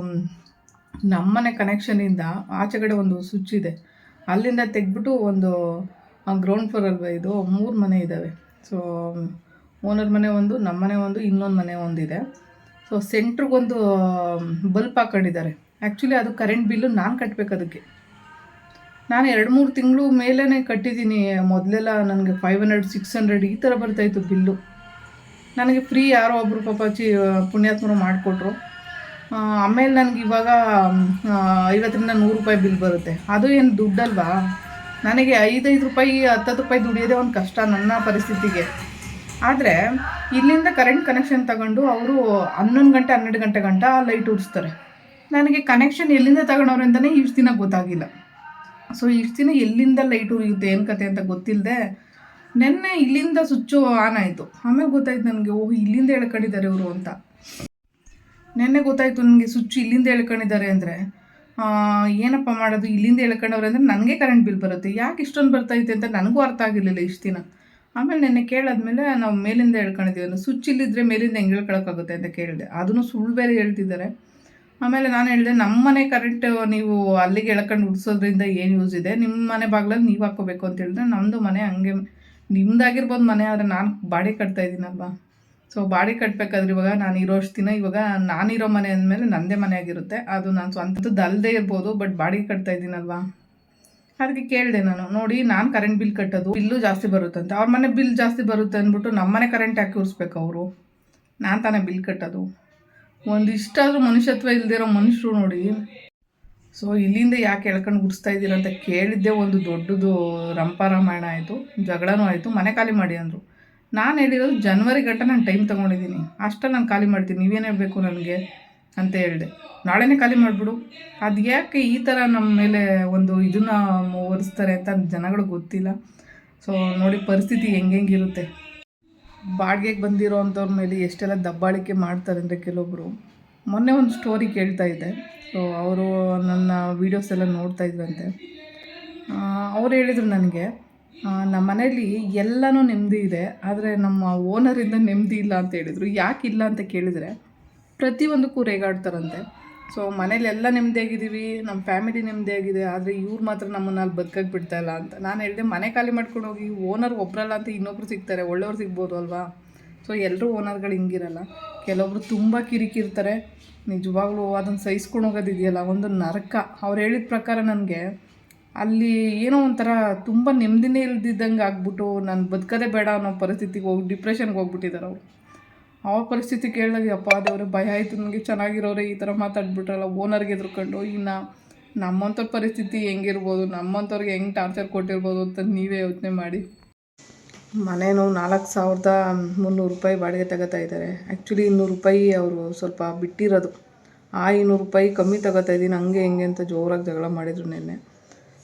ನಮ್ಮನೆ ಕನೆಕ್ಷನಿಂದ ಆಚೆಗಡೆ ಒಂದು ಸ್ವಿಚ್ ಇದೆ, ಅಲ್ಲಿಂದ ತೆಗೆದ್ಬಿಟ್ಟು ಒಂದು ಗ್ರೌಂಡ್ ಫ್ಲೋರ್ ಅಲ್ವಾ ಇದು, 3 ಮನೆ ಇದ್ದಾವೆ. ಸೊ ಓನರ್ ಮನೆ ಒಂದು, ನಮ್ಮ ಮನೆ ಒಂದು, ಇನ್ನೊಂದು ಮನೆ ಒಂದಿದೆ. ಸೊ ಸೆಂಟ್ರಿಗೊಂದು ಬಲ್ಪ್ ಹಾಕೊಂಡಿದ್ದಾರೆ. ಆ್ಯಕ್ಚುಲಿ ಅದು ಕರೆಂಟ್ ಬಿಲ್ಲು ನಾನು ಕಟ್ಟಬೇಕು. ಅದಕ್ಕೆ ನಾನು 2-3 ತಿಂಗಳು ಮೇಲೇ ಕಟ್ಟಿದ್ದೀನಿ. ಮೊದಲೆಲ್ಲ ನನಗೆ 500-600 ಈ ಥರ ಬರ್ತಾಯಿತ್ತು ಬಿಲ್ಲು. ನನಗೆ ಫ್ರೀ ಯಾರೋ ಒಬ್ಬರು ಪಾಪಾಚಿ ಪುಣ್ಯಾತ್ಮರು ಮಾಡಿಕೊಟ್ರು. ಆಮೇಲೆ ನನಗೆ ಇವಾಗ 50-100 ರೂಪಾಯಿ ಬಿಲ್ ಬರುತ್ತೆ. ಅದು ಏನು ದುಡ್ಡಲ್ವಾ? ನನಗೆ 5 ರೂಪಾಯಿ 10 ರೂಪಾಯಿ ದುಡಿಯೋದೇ ಒಂದು ಕಷ್ಟ ನನ್ನ ಪರಿಸ್ಥಿತಿಗೆ. ಆದರೆ ಇಲ್ಲಿಂದ ಕರೆಂಟ್ ಕನೆಕ್ಷನ್ ತಗೊಂಡು ಅವರು 11 ಗಂಟೆ 12 ಗಂಟೆ ಗಂಟ ಲೈಟ್ ಉರಿಸ್ತಾರೆ. ನನಗೆ ಕನೆಕ್ಷನ್ ಎಲ್ಲಿಂದ ತಗೊಳೋರಿಂದನೇ ಇಷ್ಟು ದಿನ ಗೊತ್ತಾಗಿಲ್ಲ. ಸೊ ಇಷ್ಟು ದಿನ ಎಲ್ಲಿಂದ ಲೈಟ್ ಉರಿಯುತ್ತೆ ಏನು ಕತೆ ಅಂತ ಗೊತ್ತಿಲ್ಲದೆ ನೆನ್ನೆ ಇಲ್ಲಿಂದ ಸ್ವಿಚ್ಚು ಆನ್ ಆಯಿತು. ಆಮೇಲೆ ಗೊತ್ತಾಯ್ತು ನನಗೆ, ಓಹ್ ಇಲ್ಲಿಂದ ಎಳ್ಕೊಂಡಿದ್ದಾರೆ ಇವರು ಅಂತ. ನೆನ್ನೆ ಗೊತ್ತಾಯಿತು ನನಗೆ ಸ್ವಿಚ್ ಇಲ್ಲಿಂದ ಎಳ್ಕೊಂಡಿದ್ದಾರೆ ಅಂದರೆ. ಏನಪ್ಪ ಮಾಡೋದು, ಇಲ್ಲಿಂದ ಎಳ್ಕೊಂಡವ್ರೆ ಅಂದರೆ ನನಗೆ ಕರೆಂಟ್ ಬಿಲ್ ಬರುತ್ತೆ, ಯಾಕೆ ಇಷ್ಟೊಂದು ಬರ್ತೈತೆ ಅಂತ ನನಗೂ ಅರ್ಥ ಆಗಿರಲಿಲ್ಲ ಇಷ್ಟು ದಿನ. ಆಮೇಲೆ ನೆನ್ನೆ ಕೇಳಾದ್ಮೇಲೆ ನಾವು ಮೇಲಿಂದ ಎಳ್ಕೊಂಡಿದ್ದೀವಿ ಅಂದರೆ ಸ್ವಿಚ್ ಇಲ್ಲಿದ್ದರೆ ಮೇಲಿಂದ ಹೆಂಗೆ ಹೇಳ್ಕೊಳಕ್ಕಾಗುತ್ತೆ ಅಂತ ಕೇಳಿದೆ. ಅದನ್ನು ಸುಳ್ಳು ಬೇರೆ ಹೇಳ್ತಿದ್ದಾರೆ. ಆಮೇಲೆ ನಾನು ಹೇಳಿದೆ, ನಮ್ಮ ಮನೆ ಕರೆಂಟ್ ನೀವು ಅಲ್ಲಿಗೆ ಎಳ್ಕೊಂಡು ಉಡ್ಸೋದ್ರಿಂದ ಏನು ಯೂಸ್ ಇದೆ, ನಿಮ್ಮ ಮನೆ ಬಾಗಿಲಲ್ಲಿ ನೀವು ಹಾಕ್ಕೋಬೇಕು ಅಂತ ಹೇಳಿದ್ರೆ, ನಮ್ಮದು ಮನೆ ಹಂಗೆ ನಿಮ್ದಾಗಿರ್ಬೋದು ಮನೆ, ಆದರೆ ನಾನು ಬಾಡಿಗೆ ಕಟ್ತಾ ಇದ್ದೀನಲ್ವಾ. ಸೊ ಬಾಡಿಗೆ ಕಟ್ಟಬೇಕಾದ್ರೆ ಇವಾಗ ನಾನು ಇರೋಷ್ಟು ದಿನ, ಇವಾಗ ನಾನಿರೋ ಮನೆ ಅಂದಮೇಲೆ ನನ್ನದೇ ಮನೆ ಆಗಿರುತ್ತೆ. ಅದು ನಾನು ಸ್ವಂತದ್ದು ಅಲ್ಲದೆ ಇರ್ಬೋದು, ಬಟ್ ಬಾಡಿಗೆ ಕಟ್ತಾ ಇದ್ದೀನಲ್ವಾ. ಅದಕ್ಕೆ ಕೇಳಿದೆ ನಾನು, ನೋಡಿ ನಾನು ಕರೆಂಟ್ ಬಿಲ್ ಕಟ್ಟೋದು ಬಿಲ್ಲು ಜಾಸ್ತಿ ಬರುತ್ತಂತೆ, ಅವ್ರ ಮನೆ ಬಿಲ್ ಜಾಸ್ತಿ ಬರುತ್ತೆ ಅಂದ್ಬಿಟ್ಟು ನಮ್ಮ ಮನೆ ಕರೆಂಟ್ ಯಾಕೆ ಉರಿಸ್ಬೇಕು ಅವರು? ನಾನು ತಾನೇ ಬಿಲ್ ಕಟ್ಟೋದು. ಒಂದು ಇಷ್ಟಾದರೂ ಮನುಷ್ಯತ್ವ ಇಲ್ದಿರೋ ಮನುಷ್ಯರು ನೋಡಿ. ಸೊ ಇಲ್ಲಿಂದ ಯಾಕೆ ಎಳ್ಕೊಂಡು ಗುಡಿಸ್ತಾ ಇದ್ದೀರ ಅಂತ ಕೇಳಿದ್ದೆ. ಒಂದು ದೊಡ್ಡದು ರಂಪಾರಾಮಾಯಣ ಆಯಿತು, ಜಗಳನೂ ಆಯಿತು. ಮನೆ ಖಾಲಿ ಮಾಡಿ ಅಂದರು. ನಾನು ಹೇಳಿರೋದು ಜನವರಿ ಗಂಟೆ ನಾನು ಟೈಮ್ ತೊಗೊಂಡಿದ್ದೀನಿ, ಅಷ್ಟೇ ನಾನು ಖಾಲಿ ಮಾಡ್ತೀನಿ, ನೀವೇನು ಹೇಳಬೇಕು ನನಗೆ ಅಂತ ಹೇಳಿದೆ. ನಾಳೆನೇ ಖಾಲಿ ಮಾಡಿಬಿಡು. ಅದು ಯಾಕೆ ಈ ಥರ ನಮ್ಮ ಮೇಲೆ ಒಂದು ಇದನ್ನು ಒರೆಸ್ತಾರೆ ಅಂತ ಜನಗಳು ಗೊತ್ತಿಲ್ಲ. ಸೊ ನೋಡಿ ಪರಿಸ್ಥಿತಿ ಹೆಂಗಿರುತ್ತೆ. ಬಾಡಿಗೆಗೆ ಬಂದಿರೋ ಅಂಥವ್ರ ಮೇಲೆ ಎಷ್ಟೆಲ್ಲ ದಬ್ಬಾಳಿಕೆ ಮಾಡ್ತಾರೆ ಅಂದರೆ ಕೆಲವೊಬ್ಬರು. ಮೊನ್ನೆ ಒಂದು ಸ್ಟೋರಿ ಕೇಳ್ತಾ ಇದ್ದೆ. ಸೊ ಅವರು ನನ್ನ ವೀಡಿಯೋಸ್ ಎಲ್ಲ ನೋಡ್ತಾ ಇದ್ರಂತೆ. ಅವ್ರು ಹೇಳಿದರು ನನಗೆ, ನಮ್ಮ ಮನೇಲಿ ಎಲ್ಲನೂ ನೆಮ್ಮದಿ ಇದೆ, ಆದರೆ ನಮ್ಮ ಓನರಿಂದ ನೆಮ್ಮದಿ ಇಲ್ಲ ಅಂತ ಹೇಳಿದರು. ಯಾಕಿಲ್ಲ ಅಂತ ಕೇಳಿದರೆ, ಪ್ರತಿಯೊಂದಕ್ಕೂ ರೇಗಾಡ್ತಾರಂತೆ. ಸೊ ಮನೇಲಿ ಎಲ್ಲ ನೆಮ್ಮದಿಯಾಗಿದ್ದೀವಿ, ನಮ್ಮ ಫ್ಯಾಮಿಲಿ ನೆಮ್ಮದಿಯಾಗಿದೆ, ಆದರೆ ಇವ್ರು ಮಾತ್ರ ನಮ್ಮನ್ನು ಅಲ್ಲಿ ಬದುಕಕ್ಕೆ ಬಿಡ್ತಾಯಿಲ್ಲ ಅಂತ. ನಾನು ಹೇಳಿದೆ, ಮನೆ ಖಾಲಿ ಮಾಡ್ಕೊಂಡು ಹೋಗಿ, ಓನರ್ ಒಬ್ಬರಲ್ಲ ಅಂತ ಇನ್ನೊಬ್ರು ಸಿಗ್ತಾರೆ, ಒಳ್ಳೆಯವ್ರು ಸಿಗ್ಬೋದು ಅಲ್ವಾ. ಸೊ ಎಲ್ಲರೂ ಓನರ್ಗಳು ಹಿಂಗಿರಲ್ಲ, ಕೆಲವೊಬ್ರು ತುಂಬ ಕಿರಿಕಿರ್ತಾರೆ. ನಿಜವಾಗ್ಲೂ ಅದನ್ನು ಸಹಿಸ್ಕೊಂಡು ಹೋಗೋದಿದೆಯಲ್ಲ ಒಂದು ನರಕ. ಅವ್ರು ಹೇಳಿದ ಪ್ರಕಾರ ನನಗೆ ಅಲ್ಲಿ ಏನೋ ಒಂಥರ ತುಂಬ ನೆಮ್ಮದಿನೇ ಇಲ್ದಿದ್ದಂಗೆ ಆಗ್ಬಿಟ್ಟು ನಾನು ಬದುಕೋದೇ ಬೇಡ ಅನ್ನೋ ಪರಿಸ್ಥಿತಿಗೆ ಹೋಗಿ ಡಿಪ್ರೆಷನ್ಗೆ ಹೋಗ್ಬಿಟ್ಟಿದ್ದಾರೆ ಅವರು. ಅವ್ರ ಪರಿಸ್ಥಿತಿ ಕೇಳಿದಾಗ ಅಪ್ಪ ದೇವ್ರೆ ಭಯ ಆಯಿತು ನನಗೆ. ಚೆನ್ನಾಗಿರೋರೆ ಈ ಥರ ಮಾತಾಡ್ಬಿಟ್ರಲ್ಲ ಓನರ್ಗೆ ಎದ್ರುಕೊಂಡು. ಇನ್ನು ನಮ್ಮಂಥವ್ರ ಪರಿಸ್ಥಿತಿ ಹೆಂಗಿರ್ಬೋದು, ನಮ್ಮಂಥವ್ರಿಗೆ ಹೆಂಗೆ ಟಾರ್ಚರ್ ಕೊಟ್ಟಿರ್ಬೋದು ಅಂತ ನೀವೇ ಯೋಚನೆ ಮಾಡಿ. ಮನೇನು 4,300 ರೂಪಾಯಿ ಬಾಡಿಗೆ ತಗೋತಾ ಇದ್ದಾರೆ. ಆ್ಯಕ್ಚುಲಿ 200 ರೂಪಾಯಿ ಅವರು ಸ್ವಲ್ಪ ಬಿಟ್ಟಿರೋದು, ಆ 200 ರೂಪಾಯಿ ಕಮ್ಮಿ ತಗೋತಾ ಇದ್ದೀನಿ ಹಂಗೆ ಹೆಂಗೆ ಅಂತ ಜೋರಾಗಿ ಜಗಳ ಮಾಡಿದರು ನೆನ್ನೆ.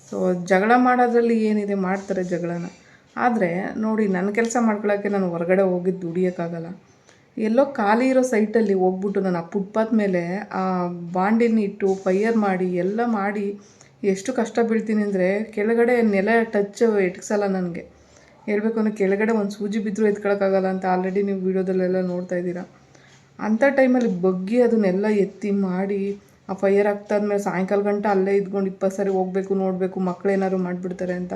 ಸೊ ಜಗಳ ಮಾಡೋದ್ರಲ್ಲಿ ಏನಿದೆ, ಮಾಡ್ತಾರೆ ಜಗಳನ. ಆದರೆ ನೋಡಿ, ನನ್ನ ಕೆಲಸ ಮಾಡ್ಕೊಳ್ಳೋಕ್ಕೆ ನಾನು ಹೊರಗಡೆ ಹೋಗಿದ್ದು ದುಡಿಯೋಕ್ಕಾಗಲ್ಲ. ಎಲ್ಲೋ ಖಾಲಿ ಇರೋ ಸೈಟಲ್ಲಿ ಹೋಗ್ಬಿಟ್ಟು ನಾನು ಆ ಫುಟ್ಪಾತ್ ಮೇಲೆ ಆ ಬಾಂಡಿನ ಇಟ್ಟು ಫೈಯರ್ ಮಾಡಿ ಎಲ್ಲ ಮಾಡಿ ಎಷ್ಟು ಕಷ್ಟ ಬೀಳ್ತೀನಿ ಅಂದರೆ, ಕೆಳಗಡೆ ನೆಲ ಟಚ್ ಎಟ್ಸಲ್ಲ ನನಗೆ. ಹೇಳ್ಬೇಕು ಅಂದರೆ ಕೆಳಗಡೆ ಒಂದು ಸೂಜಿ ಬಿದ್ದರೂ ಎತ್ಕೊಳ್ಳೋಕ್ಕಾಗಲ್ಲ ಅಂತ ಆಲ್ರೆಡಿ ನೀವು ವೀಡಿಯೋದಲ್ಲೆಲ್ಲ ನೋಡ್ತಾ ಇದ್ದೀರಾ. ಅಂಥ ಟೈಮಲ್ಲಿ ಬಗ್ಗಿ ಅದನ್ನೆಲ್ಲ ಎತ್ತಿ ಮಾಡಿ ಆ ಫೈರ್ ಆಗ್ತಾದ್ಮೇಲೆ ಸಾಯಂಕಾಲ ಗಂಟ ಅಲ್ಲೇ ಇದ್ಕೊಂಡು 20 ಸರಿ ಹೋಗಬೇಕು ನೋಡಬೇಕು ಮಕ್ಕಳೇನಾದ್ರು ಮಾಡಿಬಿಡ್ತಾರೆ ಅಂತ.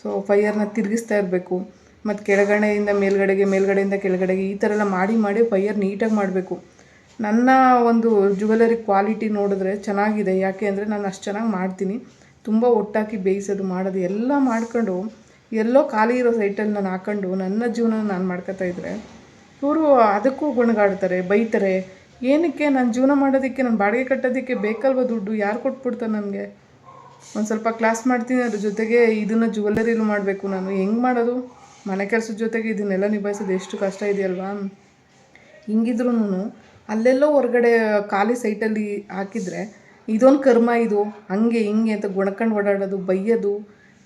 ಸೊ ಫೈಯರ್ನ ತಿರುಗಿಸ್ತಾ ಇರಬೇಕು. ಮತ್ತು ಕೆಳಗಡೆಯಿಂದ ಮೇಲ್ಗಡೆಗೆ, ಮೇಲ್ಗಡೆಯಿಂದ ಕೆಳಗಡೆಗೆ ಈ ಥರ ಎಲ್ಲ ಮಾಡಿ ಮಾಡಿ ಫೈಯರ್ ನೀಟಾಗಿ ಮಾಡಬೇಕು. ನನ್ನ ಒಂದು ಜ್ಯುವೆಲರಿ ಕ್ವಾಲಿಟಿ ನೋಡಿದ್ರೆ ಚೆನ್ನಾಗಿದೆ. ಯಾಕೆ ಅಂದರೆ ನಾನು ಅಷ್ಟು ಚೆನ್ನಾಗಿ ಮಾಡ್ತೀನಿ. ತುಂಬ ಒಟ್ಟಾಕಿ ಬೇಯಿಸೋದು ಮಾಡೋದು ಎಲ್ಲ ಮಾಡ್ಕೊಂಡು ಎಲ್ಲೋ ಖಾಲಿ ಇರೋ ಸೈಟಲ್ಲಿ ನಾನು ಹಾಕೊಂಡು ನನ್ನ ಜೀವನ ನಾನು ಮಾಡ್ಕೊತಾ ಇದ್ದರೆ ಇವರು ಅದಕ್ಕೂ ಗುಣಗಾಡ್ತಾರೆ, ಬೈತಾರೆ. ಏನಕ್ಕೆ ನಾನು ಜೀವನ ಮಾಡೋದಕ್ಕೆ, ನಾನು ಬಾಡಿಗೆ ಕಟ್ಟೋದಕ್ಕೆ ಬೇಕಲ್ವ ದುಡ್ಡು, ಯಾರು ಕೊಟ್ಬಿಡ್ತಾರೆ ನನಗೆ? ಒಂದು ಸ್ವಲ್ಪ ಕ್ಲಾಸ್ ಮಾಡ್ತೀನಿ, ಅದ್ರ ಜೊತೆಗೆ ಇದನ್ನು ಜ್ಯುವೆಲರಿಲೂ ಮಾಡಬೇಕು. ನಾನು ಹೆಂಗೆ ಮಾಡೋದು? ಮನೆ ಕೆಲಸದ ಜೊತೆಗೆ ಇದನ್ನೆಲ್ಲ ನಿಭಾಯಿಸೋದು ಎಷ್ಟು ಕಷ್ಟ ಇದೆಯಲ್ವಾ? ಹಿಂಗಿದ್ರೂ ಅಲ್ಲೆಲ್ಲೋ ಹೊರಗಡೆ ಖಾಲಿ ಸೈಟಲ್ಲಿ ಹಾಕಿದರೆ ಇದೊಂದು ಕರ್ಮ, ಇದು ಹಂಗೆ ಹಿಂಗೆ ಅಂತ ಗುಣಕೊಂಡು ಓಡಾಡೋದು, ಬೈಯೋದು.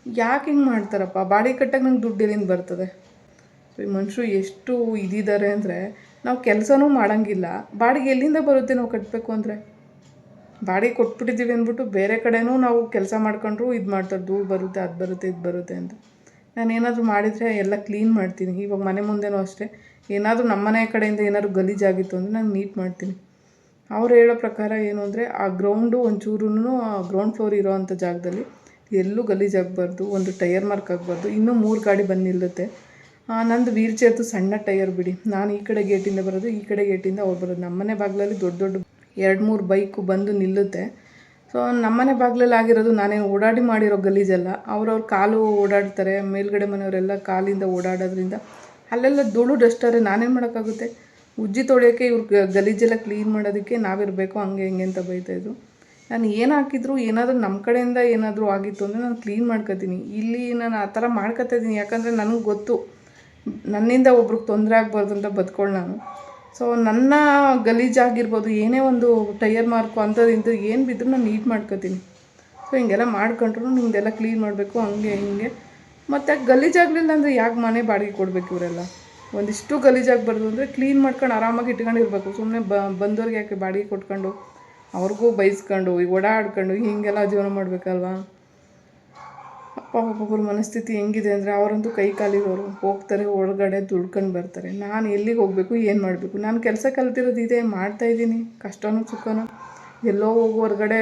ಯಾಕೆ ಹಿಂಗೆ ಮಾಡ್ತಾರಪ್ಪ? ಬಾಡಿಗೆ ಕಟ್ಟಕ್ಕೆ ನಂಗೆ ದುಡ್ಡು ಎಲ್ಲಿಂದ ಬರ್ತದೆ? ಸೊ ಈ ಮನುಷ್ಯರು ಎಷ್ಟು ಇದಿದ್ದಾರೆ ಅಂದರೆ, ನಾವು ಕೆಲಸನೂ ಮಾಡೋಂಗಿಲ್ಲ, ಬಾಡಿಗೆ ಎಲ್ಲಿಂದ ಬರುತ್ತೆ ನಾವು ಕಟ್ಟಬೇಕು ಅಂದರೆ? ಬಾಡಿಗೆ ಕೊಟ್ಬಿಟ್ಟಿದ್ದೀವಿ ಅಂದ್ಬಿಟ್ಟು ಬೇರೆ ಕಡೆನೂ ನಾವು ಕೆಲಸ ಮಾಡ್ಕೊಂಡ್ರು ಇದು ಮಾಡ್ತಾರೆ, ಧೂಳು ಬರುತ್ತೆ, ಅದು ಬರುತ್ತೆ, ಇದು ಬರುತ್ತೆ ಅಂತ. ನಾನು ಏನಾದರೂ ಮಾಡಿದರೆ ಎಲ್ಲ ಕ್ಲೀನ್ ಮಾಡ್ತೀನಿ. ಇವಾಗ ಮನೆ ಮುಂದೆನೂ ಅಷ್ಟೇ, ಏನಾದರೂ ನಮ್ಮನೆ ಕಡೆಯಿಂದ ಏನಾದರೂ ಗಲೀಜಾಗಿತ್ತು ಅಂದರೆ ನಾನು ನೀಟ್ ಮಾಡ್ತೀನಿ. ಅವ್ರು ಹೇಳೋ ಪ್ರಕಾರ ಏನು ಅಂದರೆ, ಆ ಗ್ರೌಂಡು ಒಂಚೂರು ಗ್ರೌಂಡ್ ಫ್ಲೋರ್ ಇರೋ ಅಂಥ ಜಾಗದಲ್ಲಿ ಎಲ್ಲೂ ಗಲೀಜಾಗಬಾರ್ದು, ಒಂದು ಟೈರ್ ಮಾರ್ಕ್ ಆಗಬಾರ್ದು. ಇನ್ನೂ 3 ಗಾಡಿ ಬಂದು ನಿಲ್ಲುತ್ತೆ. ನಂದು ವೀಲ್ ಚೇರ್ದು ಸಣ್ಣ ಟೈರ್ ಬಿಡಿ, ನಾನು ಈ ಕಡೆ ಗೇಟಿಂದ ಬರೋದು, ಈ ಕಡೆ ಗೇಟಿಂದ ಅವ್ರು ಬರೋದು. ನಮ್ಮನೆ ಬಾಗಿಲಲ್ಲಿ ದೊಡ್ಡ ದೊಡ್ಡ 2-3 ಬೈಕು ಬಂದು ನಿಲ್ಲುತ್ತೆ. ಸೊ ನಮ್ಮನೆ ಬಾಗಿಲಲ್ಲಿ ಆಗಿರೋದು ನಾನೇನು ಓಡಾಡಿ ಮಾಡಿರೋ ಗಲೀಜಲ್ಲ. ಅವ್ರವ್ರ ಕಾಲು ಓಡಾಡ್ತಾರೆ, ಮೇಲ್ಗಡೆ ಮನೆಯವರೆಲ್ಲ ಕಾಲಿಂದ ಓಡಾಡೋದ್ರಿಂದ ಅಲ್ಲೆಲ್ಲ ಧೂಳು ಡಸ್ಟಾರೆ ನಾನೇನು ಮಾಡೋಕ್ಕಾಗುತ್ತೆ? ಉಜ್ಜಿ ತೊಳೆಯೋಕ್ಕೆ ಇವ್ರು ಗಲೀಜೆಲ್ಲ ಕ್ಲೀನ್ ಮಾಡೋದಕ್ಕೆ ನಾವಿರಬೇಕು, ಹಂಗೆ ಹಿಂಗೆ ಅಂತ ಬೈತಾಯಿದ್ರು. ನಾನು ಏನು ಹಾಕಿದ್ರು ಏನಾದರೂ ನಮ್ಮ ಕಡೆಯಿಂದ ಏನಾದರೂ ಆಗಿತ್ತು ಅಂದರೆ ನಾನು ಕ್ಲೀನ್ ಮಾಡ್ಕೊತೀನಿ. ಇಲ್ಲಿ ನಾನು ಆ ಥರ ಮಾಡ್ಕೊತಾ ಇದ್ದೀನಿ. ಯಾಕಂದರೆ ನನಗೆ ಗೊತ್ತು ನನ್ನಿಂದ ಒಬ್ರಿಗೆ ತೊಂದರೆ ಆಗಬಾರ್ದು ಅಂತ ಬದುಕೊಳ್ಳಿ ನಾನು. ಸೊ ನನ್ನ ಗಲೀಜಾಗಿರ್ಬೋದು, ಏನೇ ಒಂದು ಟೈರ್ ಮಾರ್ಕು ಅಂಥದ್ದು ಇಂಥದ್ದು ಏನು ಬಿದ್ದರೂ ನಾನು ನೀಟ್ ಮಾಡ್ಕೊತೀನಿ. ಸೊ ಹಿಂಗೆಲ್ಲ ಮಾಡ್ಕೊಂಡ್ರು ನಿಮ್ಮದೆಲ್ಲ ಕ್ಲೀನ್ ಮಾಡಬೇಕು, ಹಂಗೆ ಹಿಂಗೆ. ಮತ್ತು ಗಲೀಜಾಗಲಿಲ್ಲ ಅಂದರೆ ಯಾಕೆ ಮನೆ ಬಾಡಿಗೆ ಕೊಡಬೇಕು ಇವರೆಲ್ಲ? ಒಂದಿಷ್ಟು ಗಲೀಜಾಗಬಾರ್ದು ಅಂದರೆ ಕ್ಲೀನ್ ಮಾಡ್ಕೊಂಡು ಆರಾಮಾಗಿ ಇಟ್ಕೊಂಡಿರ್ಬೇಕು. ಸುಮ್ಮನೆ ಬಂದವ್ರಿಗೆ ಯಾಕೆ ಬಾಡಿಗೆ ಕೊಟ್ಕೊಂಡು ಅವ್ರಿಗೂ ಬೈಸ್ಕೊಂಡು ಓಡಾಡ್ಕೊಂಡು ಹೀಗೆಲ್ಲ ಜೀವನ ಮಾಡಬೇಕಲ್ವಾ? ಅಪ್ಪ ಒಬ್ಬೊಬ್ಬರ ಮನಸ್ಥಿತಿ ಹೆಂಗಿದೆ ಅಂದರೆ, ಅವರಂತೂ ಕೈ ಕಾಲಿರೋರು, ಹೋಗ್ತಾರೆ ಒಳಗಡೆ ದುಡ್ಕೊಂಡು ಬರ್ತಾರೆ. ನಾನು ಎಲ್ಲಿಗೆ ಹೋಗಬೇಕು, ಏನು ಮಾಡಬೇಕು? ನಾನು ಕೆಲಸ ಕಲ್ತಿರೋದು ಇದೆ, ಮಾಡ್ತಾಯಿದ್ದೀನಿ, ಕಷ್ಟನೂ ಸುಖನೂ. ಎಲ್ಲೋ ಹೋಗಿ ಹೊರಗಡೆ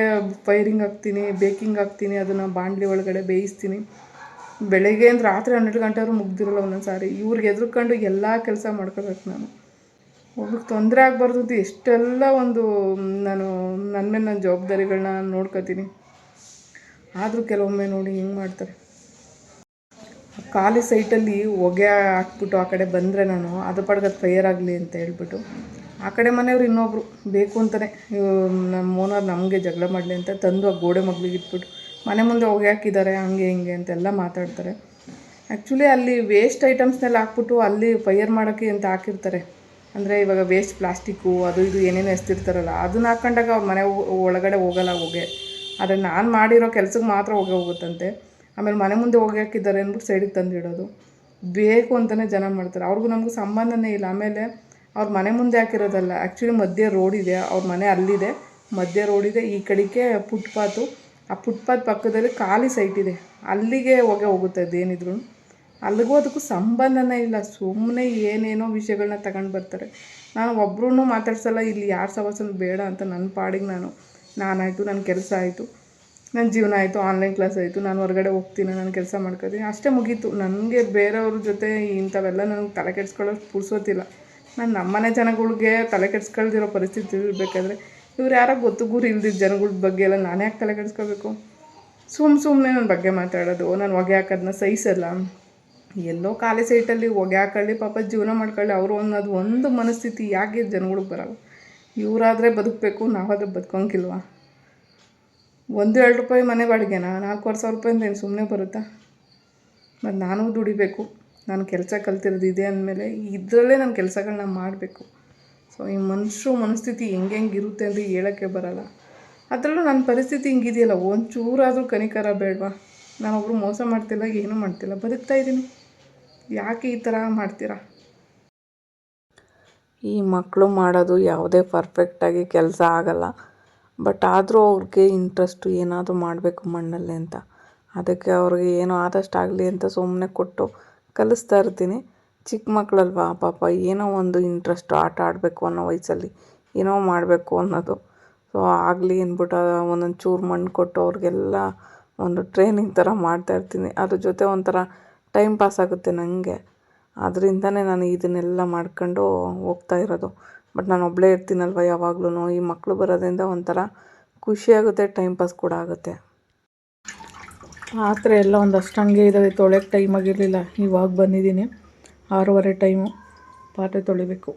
ಫೈರಿಂಗ್ ಹಾಕ್ತೀನಿ, ಬೇಕಿಂಗ್ ಹಾಕ್ತೀನಿ, ಅದನ್ನು ಬಾಣಲಿ ಒಳಗಡೆ ಬೇಯಿಸ್ತೀನಿ. ಬೆಳಗ್ಗೆಯಿಂದ ರಾತ್ರಿ 12 ಗಂಟೆವರೆಗೂ ಮುಗ್ದಿರಲ್ಲ ಒಂದೊಂದು ಸಾರಿ. ಇವ್ರಿಗೆ ಎದುರ್ಕೊಂಡು ಎಲ್ಲ ಕೆಲಸ ಮಾಡ್ಕೋಬೇಕು ನಾನು. ಒಬ್ರಿಗೆ ತೊಂದರೆ ಆಗಬಾರ್ದು ಅಂತ ಎಷ್ಟೆಲ್ಲ ಒಂದು ನಾನು ನನ್ನ ಮೇಲೆ ನನ್ನ ಜವಾಬ್ದಾರಿಗಳನ್ನ ನೋಡ್ಕೊತೀನಿ. ಆದರೂ ಕೆಲವೊಮ್ಮೆ ನೋಡಿ ಹೆಂಗೆ ಮಾಡ್ತಾರೆ. ಖಾಲಿ ಸೈಟಲ್ಲಿ ಹೊಗೆ ಹಾಕ್ಬಿಟ್ಟು ಆ ಕಡೆ ಬಂದರೆ ನಾನು ಅದು ಪಡ್ಗೆ ಅದು ಫೈರ್ ಆಗಲಿ ಅಂತ ಹೇಳ್ಬಿಟ್ಟು, ಆ ಕಡೆ ಮನೆಯವ್ರು ಇನ್ನೊಬ್ಬರು ಬೇಕು ಅಂತಲೇ ನಮ್ಮ ಓನರ್ ನಮಗೆ ಜಗಳ ಮಾಡಲಿ ಅಂತ ತಂದು ಆ ಗೋಡೆ ಮಗ್ಳಿಗೆ ಇಟ್ಬಿಟ್ಟು ಮನೆ ಮುಂದೆ ಹೊಗೆ ಹಾಕಿದ್ದಾರೆ, ಹಂಗೆ ಹಿಂಗೆ ಅಂತೆಲ್ಲ ಮಾತಾಡ್ತಾರೆ. ಆ್ಯಕ್ಚುಲಿ ಅಲ್ಲಿ ವೇಸ್ಟ್ ಐಟಮ್ಸ್ನೆಲ್ಲ ಹಾಕ್ಬಿಟ್ಟು ಅಲ್ಲಿ ಫೈರ್ ಮಾಡೋಕ್ಕೆ ಅಂತ ಹಾಕಿರ್ತಾರೆ. ಅಂದರೆ ಇವಾಗ ವೇಸ್ಟ್ ಪ್ಲಾಸ್ಟಿಕ್ಕು ಅದು ಇದು ಏನೇನು ಎಸ್ತಿರ್ತಾರಲ್ಲ, ಅದನ್ನ ಹಾಕ್ಕೊಂಡಾಗ ಅವ್ರ ಮನೆ ಒಳಗಡೆ ಹೋಗಲ್ಲ ಹೊಗೆ. ಆದರೆ ನಾನು ಮಾಡಿರೋ ಕೆಲಸಕ್ಕೆ ಮಾತ್ರ ಹೊಗೆ ಹೋಗುತ್ತಂತೆ. ಆಮೇಲೆ ಮನೆ ಮುಂದೆ ಹೊಗೆ ಹಾಕಿದ್ದಾರೆ ಅಂದ್ಬಿಟ್ಟು ಸೈಡಿಗೆ ತಂದಿಡೋದು ಬೇಕು ಅಂತಲೇ ಜನ ಮಾಡ್ತಾರೆ. ಅವ್ರಿಗೂ ನಮಗೂ ಸಂಬಂಧನೇ ಇಲ್ಲ. ಆಮೇಲೆ ಅವ್ರ ಮನೆ ಮುಂದೆ ಹಾಕಿರೋದಲ್ಲ, ಆ್ಯಕ್ಚುಲಿ ಮಧ್ಯೆ ರೋಡ್ ಇದೆ, ಅವ್ರ ಮನೆ ಅಲ್ಲಿದೆ, ಮಧ್ಯೆ ರೋಡ್ ಇದೆ, ಈ ಕಡೆಗೆ ಫುಟ್ಪಾತು, ಆ ಫುಟ್ಪಾತ್ ಪಕ್ಕದಲ್ಲಿ ಖಾಲಿ ಸೈಟ್ ಇದೆ, ಅಲ್ಲಿಗೆ ಹೊಗೆ ಹೋಗುತ್ತೆ. ಅದೇನಿದ್ರು ಅಲ್ಲಿಗೂ ಅದಕ್ಕೂ ಸಂಬಂಧನೇ ಇಲ್ಲ. ಸುಮ್ಮನೆ ಏನೇನೋ ವಿಷಯಗಳನ್ನ ತಗೊಂಡು ಬರ್ತಾರೆ. ನಾನು ಒಬ್ಬರೂ ಮಾತಾಡ್ಸಲ್ಲ, ಇಲ್ಲಿ ಯಾರು ಸವಾಸನ ಬೇಡ ಅಂತ ನನ್ನ ಪಾಡಿಗೆ ನಾನಾಯಿತು, ನನ್ನ ಕೆಲಸ ಆಯಿತು, ನನ್ನ ಜೀವನ ಆಯಿತು, ಆನ್ಲೈನ್ ಕ್ಲಾಸ್ ಆಯಿತು, ನಾನು ಹೊರಗಡೆ ಹೋಗ್ತೀನಿ, ನಾನು ಕೆಲಸ ಮಾಡ್ಕೊತೀನಿ, ಅಷ್ಟೇ ಮುಗೀತು. ನನಗೆ ಬೇರೆಯವ್ರ ಜೊತೆ ಇಂಥವೆಲ್ಲ ನನಗೆ ತಲೆ ಕೆಡ್ಸ್ಕೊಳ್ಳೋದು ಪುರ್ಸೋತಿಲ್ಲ. ನಾನು ನಮ್ಮನೆ ಜನಗಳಿಗೆ ತಲೆ ಕೆಡ್ಸ್ಕೊಳ್ದಿರೋ ಪರಿಸ್ಥಿತಿ ಇರಬೇಕಾದ್ರೆ ಇವ್ರು ಯಾರೋ ಗೊತ್ತು ಗುರು ಇಲ್ದಿದ್ದ ಜನಗಳ ಬಗ್ಗೆ ಎಲ್ಲ ನಾನು ಯಾಕೆ ತಲೆ ಕೆಡಿಸ್ಕೋಬೇಕು? ಸುಮ್ಮನೆ ನನ್ನ ಬಗ್ಗೆ ಮಾತಾಡೋದು, ನಾನು ಹೊಗೆ ಹಾಕೋದನ್ನ ಸಹಿಸಲ್ಲ. ಎಲ್ಲೋ ಖಾಲಿ ಸೈಟಲ್ಲಿ ಹೊಗೆ ಹಾಕೊಳ್ಳಿ, ಪಾಪ ಜೀವನ ಮಾಡ್ಕೊಳ್ಳಿ ಅವರು ಅನ್ನೋದು ಒಂದು ಮನಸ್ಥಿತಿ ಯಾಕೆ ಜನಗಳಿಗೆ ಬರೋಲ್ಲ? ಇವರಾದರೆ ಬದುಕಬೇಕು, ನಾವಾದರೆ ಬದುಕೋಂಗಿಲ್ವಾ? 1-2 ರೂಪಾಯಿ ಮನೆ ಬಾಡಿಗೆನಾ? 4,000 ರೂಪಾಯಿಂದ ಏನು ಸುಮ್ಮನೆ ಬರುತ್ತಾ? ಮತ್ತು ನಾನು ದುಡಿಬೇಕು. ನಾನು ಕೆಲಸ ಕಲ್ತಿರೋದು ಇದೆ ಅಂದಮೇಲೆ ಇದರಲ್ಲೇ ನಾನು ಕೆಲಸಗಳನ್ನ ಮಾಡಬೇಕು. ಸೊ ಈ ಮನಸ್ಥಿತಿ ಹೆಂಗೆ ಇರುತ್ತೆ ಅಂತ ಹೇಳೋಕ್ಕೆ ಬರೋಲ್ಲ. ಅದರಲ್ಲೂ ನನ್ನ ಪರಿಸ್ಥಿತಿ ಹಿಂಗಿದೆಯಲ್ಲ, ಒಂಚೂರಾದರೂ ಕನಿಕರ ಬೇಡವಾ? ನಾನೊಬ್ರು ಮೋಸ ಮಾಡ್ತಿಲ್ಲ, ಏನೂ ಮಾಡ್ತಿಲ್ಲ, ಬದುಕ್ತಾ ಇದ್ದೀನಿ. ಯಾಕೆ ಈ ಥರ ಮಾಡ್ತೀರಾ? ಈ ಮಕ್ಕಳು ಮಾಡೋದು ಯಾವುದೇ ಪರ್ಫೆಕ್ಟಾಗಿ ಕೆಲಸ ಆಗಲ್ಲ. ಬಟ್ ಆದರೂ ಅವ್ರಿಗೆ ಇಂಟ್ರೆಸ್ಟು ಏನಾದರೂ ಮಾಡಬೇಕು ಮಣ್ಣಲ್ಲಿ ಅಂತ. ಅದಕ್ಕೆ ಅವ್ರಿಗೆ ಏನೋ ಆದಷ್ಟು ಆಗಲಿ ಅಂತ ಸುಮ್ಮನೆ ಕೊಟ್ಟು ಕಲಿಸ್ತಾ ಇರ್ತೀನಿ. ಚಿಕ್ಕ ಮಕ್ಕಳಲ್ವಾ ಪಾಪ ಏನೋ ಒಂದು ಇಂಟ್ರೆಸ್ಟು ಆಟ ಆಡಬೇಕು ಅನ್ನೋ ವಯಸ್ಸಲ್ಲಿ ಏನೋ ಮಾಡಬೇಕು ಅನ್ನೋದು. ಸೊ ಆಗಲಿ ಅಂದ್ಬಿಟ್ಟು ಒಂದೊಂದು ಚೂರು ಮಣ್ಣು ಕೊಟ್ಟು ಅವ್ರಿಗೆಲ್ಲ ಒಂದು ಟ್ರೈನಿಂಗ್ ಥರ ಮಾಡ್ತಾಯಿರ್ತೀನಿ. ಅದ್ರ ಜೊತೆ ಒಂಥರ ಟೈಮ್ ಪಾಸ್ ಆಗುತ್ತೆ ನನಗೆ. ಅದರಿಂದನೇ ನಾನು ಇದನ್ನೆಲ್ಲ ಮಾಡ್ಕೊಂಡು ಹೋಗ್ತಾ ಇರೋದು. ಬಟ್ ನಾನು ಒಬ್ಬಳೇ ಇರ್ತೀನಲ್ವ ಯಾವಾಗ್ಲೂ. ಈ ಮಕ್ಕಳು ಬರೋದ್ರಿಂದ ಒಂಥರ ಖುಷಿಯಾಗುತ್ತೆ, ಟೈಮ್ ಪಾಸ್ ಕೂಡ ಆಗುತ್ತೆ. ಪಾತ್ರೆ ಎಲ್ಲ ಒಂದಷ್ಟು ಹಂಗೆ ಇದ್ದಾವೆ, ತೊಳೆಯೋಕ್ಕೆ ಟೈಮ್ ಆಗಿರಲಿಲ್ಲ. ಇವಾಗ ಬಂದಿದ್ದೀನಿ, 6:30 ಟೈಮು. ಪಾತ್ರೆ ತೊಳಿಬೇಕು.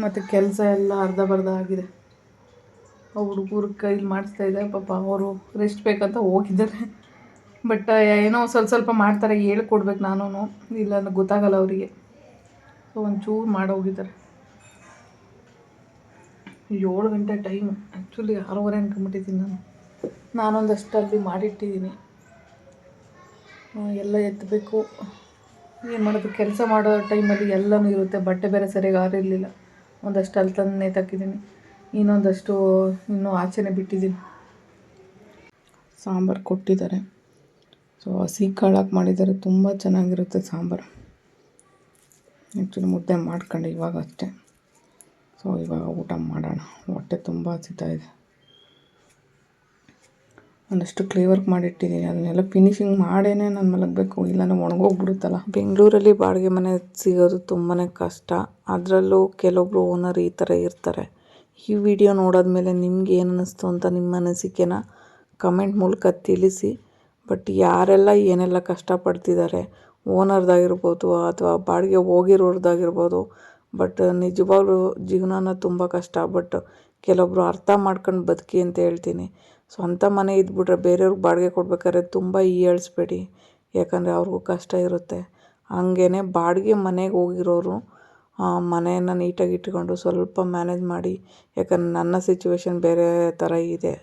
ಮತ್ತು ಕೆಲಸ ಎಲ್ಲ ಅರ್ಧ ಆಗಿದೆ. ಹುಡುಗರ ಕೈಲಿ ಮಾಡಿಸ್ತಾಯಿದ್ದೆ. ಪಾಪ ಅವರು ರೆಸ್ಟ್ ಬೇಕಂತ ಹೋಗಿದ್ದಾರೆ. ಬಟ್ ಏನೋ ಸ್ವಲ್ಪ ಮಾಡ್ತಾರೆ, ಹೇಳ್ಕೊಡ್ಬೇಕು ನಾನು, ಇಲ್ಲ ಗೊತ್ತಾಗಲ್ಲ ಅವರಿಗೆ. ಸೊ ಒಂಚೂರು ಮಾಡೋಗಿದ್ದಾರೆ. 7 ಗಂಟೆ ಟೈಮು. ಆ್ಯಕ್ಚುಲಿ 6:30 ಅನ್ಕೊಂಬಿಟ್ಟಿದ್ದೀನಿ ನಾನೊಂದಷ್ಟು ಅಲ್ಲಿ ಮಾಡಿಟ್ಟಿದ್ದೀನಿ. ಎಲ್ಲ ಎತ್ತಬೇಕು. ಏನು ಮಾಡೋದು, ಕೆಲಸ ಮಾಡೋ ಟೈಮಲ್ಲಿ ಎಲ್ಲನೂ ಇರುತ್ತೆ. ಬಟ್ಟೆ ಬೇರೆ ಸರಿಯಾಗಿ ಆರಿರಲಿಲ್ಲ. ಒಂದಷ್ಟು ಅಲ್ಲಿ ತಂದು ನೇತಾಕಿದ್ದೀನಿ, ಇನ್ನೊಂದಷ್ಟು ಇನ್ನೂ ಆಚೆನೇ ಬಿಟ್ಟಿದ್ದೀನಿ. ಸಾಂಬಾರು ಕೊಟ್ಟಿದ್ದಾರೆ. ಸೊ ಹಸಿ ಕಾಳಾಗಿ ಮಾಡಿದ್ದಾರೆ, ತುಂಬ ಚೆನ್ನಾಗಿರುತ್ತೆ ಸಾಂಬಾರು. ಆ್ಯಕ್ಚುಲಿ ಮುದ್ದೆ ಮಾಡ್ಕೊಂಡೆ ಇವಾಗ ಅಷ್ಟೇ. ಸೊ ಇವಾಗ ಊಟ ಮಾಡೋಣ, ಹೊಟ್ಟೆ ತುಂಬ ಹಸಿತಾಯಿದೆ. ಒಂದಷ್ಟು ಕ್ಲೇ ವರ್ಕ್ ಮಾಡಿಟ್ಟಿದ್ದೀನಿ, ಅದನ್ನೆಲ್ಲ ಫಿನಿಶಿಂಗ್ ಮಾಡೇ ನಾನು ಮಲಗಬೇಕು, ಇಲ್ಲಾಂದ್ರೆ ಒಣಗೋಗ್ಬಿಡುತ್ತಲ್ಲ. ಬೆಂಗಳೂರಲ್ಲಿ ಬಾಡಿಗೆ ಮನೆ ಸಿಗೋದು ತುಂಬಾ ಕಷ್ಟ. ಅದರಲ್ಲೂ ಕೆಲವೊಬ್ರು ಓನರ್ ಈ ಥರ ಇರ್ತಾರೆ. ಈ ವಿಡಿಯೋ ನೋಡೋದ್ಮೇಲೆ ನಿಮ್ಗೆ ಏನು ಅನ್ನಿಸ್ತು ಅಂತ ನಿಮ್ಮ ಅನಿಸಿಕೆನ ಕಮೆಂಟ್ ಮೂಲಕ ತಿಳಿಸಿ. ಬಟ್ ಯಾರೆಲ್ಲ ಏನೆಲ್ಲ ಕಷ್ಟಪಡ್ತಿದ್ದಾರೆ, ಓನರ್ದಾಗಿರ್ಬೋದು ಅಥವಾ ಬಾಡಿಗೆ ಹೋಗಿರೋರ್ದಾಗಿರ್ಬೋದು, ಬಟ್ ನಿಜವಾಗ್ಲೂ ಜೀವನ ತುಂಬ ಕಷ್ಟ. ಬಟ್ ಕೆಲವೊಬ್ರು ಅರ್ಥ ಮಾಡ್ಕೊಂಡು ಬದುಕಿ ಅಂತ ಹೇಳ್ತೀನಿ. ಸ್ವಂತ ಮನೆ ಇದ್ಬಿಟ್ರೆ ಬೇರೆಯವ್ರಿಗೆ ಬಾಡಿಗೆ ಕೊಡ್ಬೇಕಾದ್ರೆ ತುಂಬ ಹೀಯಾಳಿಸ್ಬೇಡಿ, ಯಾಕಂದರೆ ಅವ್ರಿಗೂ ಕಷ್ಟ ಇರುತ್ತೆ. ಹಾಗೇ ಬಾಡಿಗೆ ಮನೆಗೆ ಹೋಗಿರೋರು ಮನೆಯನ್ನು ನೀಟಾಗಿ ಇಟ್ಕೊಂಡು ಸ್ವಲ್ಪ ಮ್ಯಾನೇಜ್ ಮಾಡಿ, ಯಾಕಂದರೆ ನನ್ನ ಸಿಚುವೇಶನ್ ಬೇರೆ ಥರ ಇದೆ.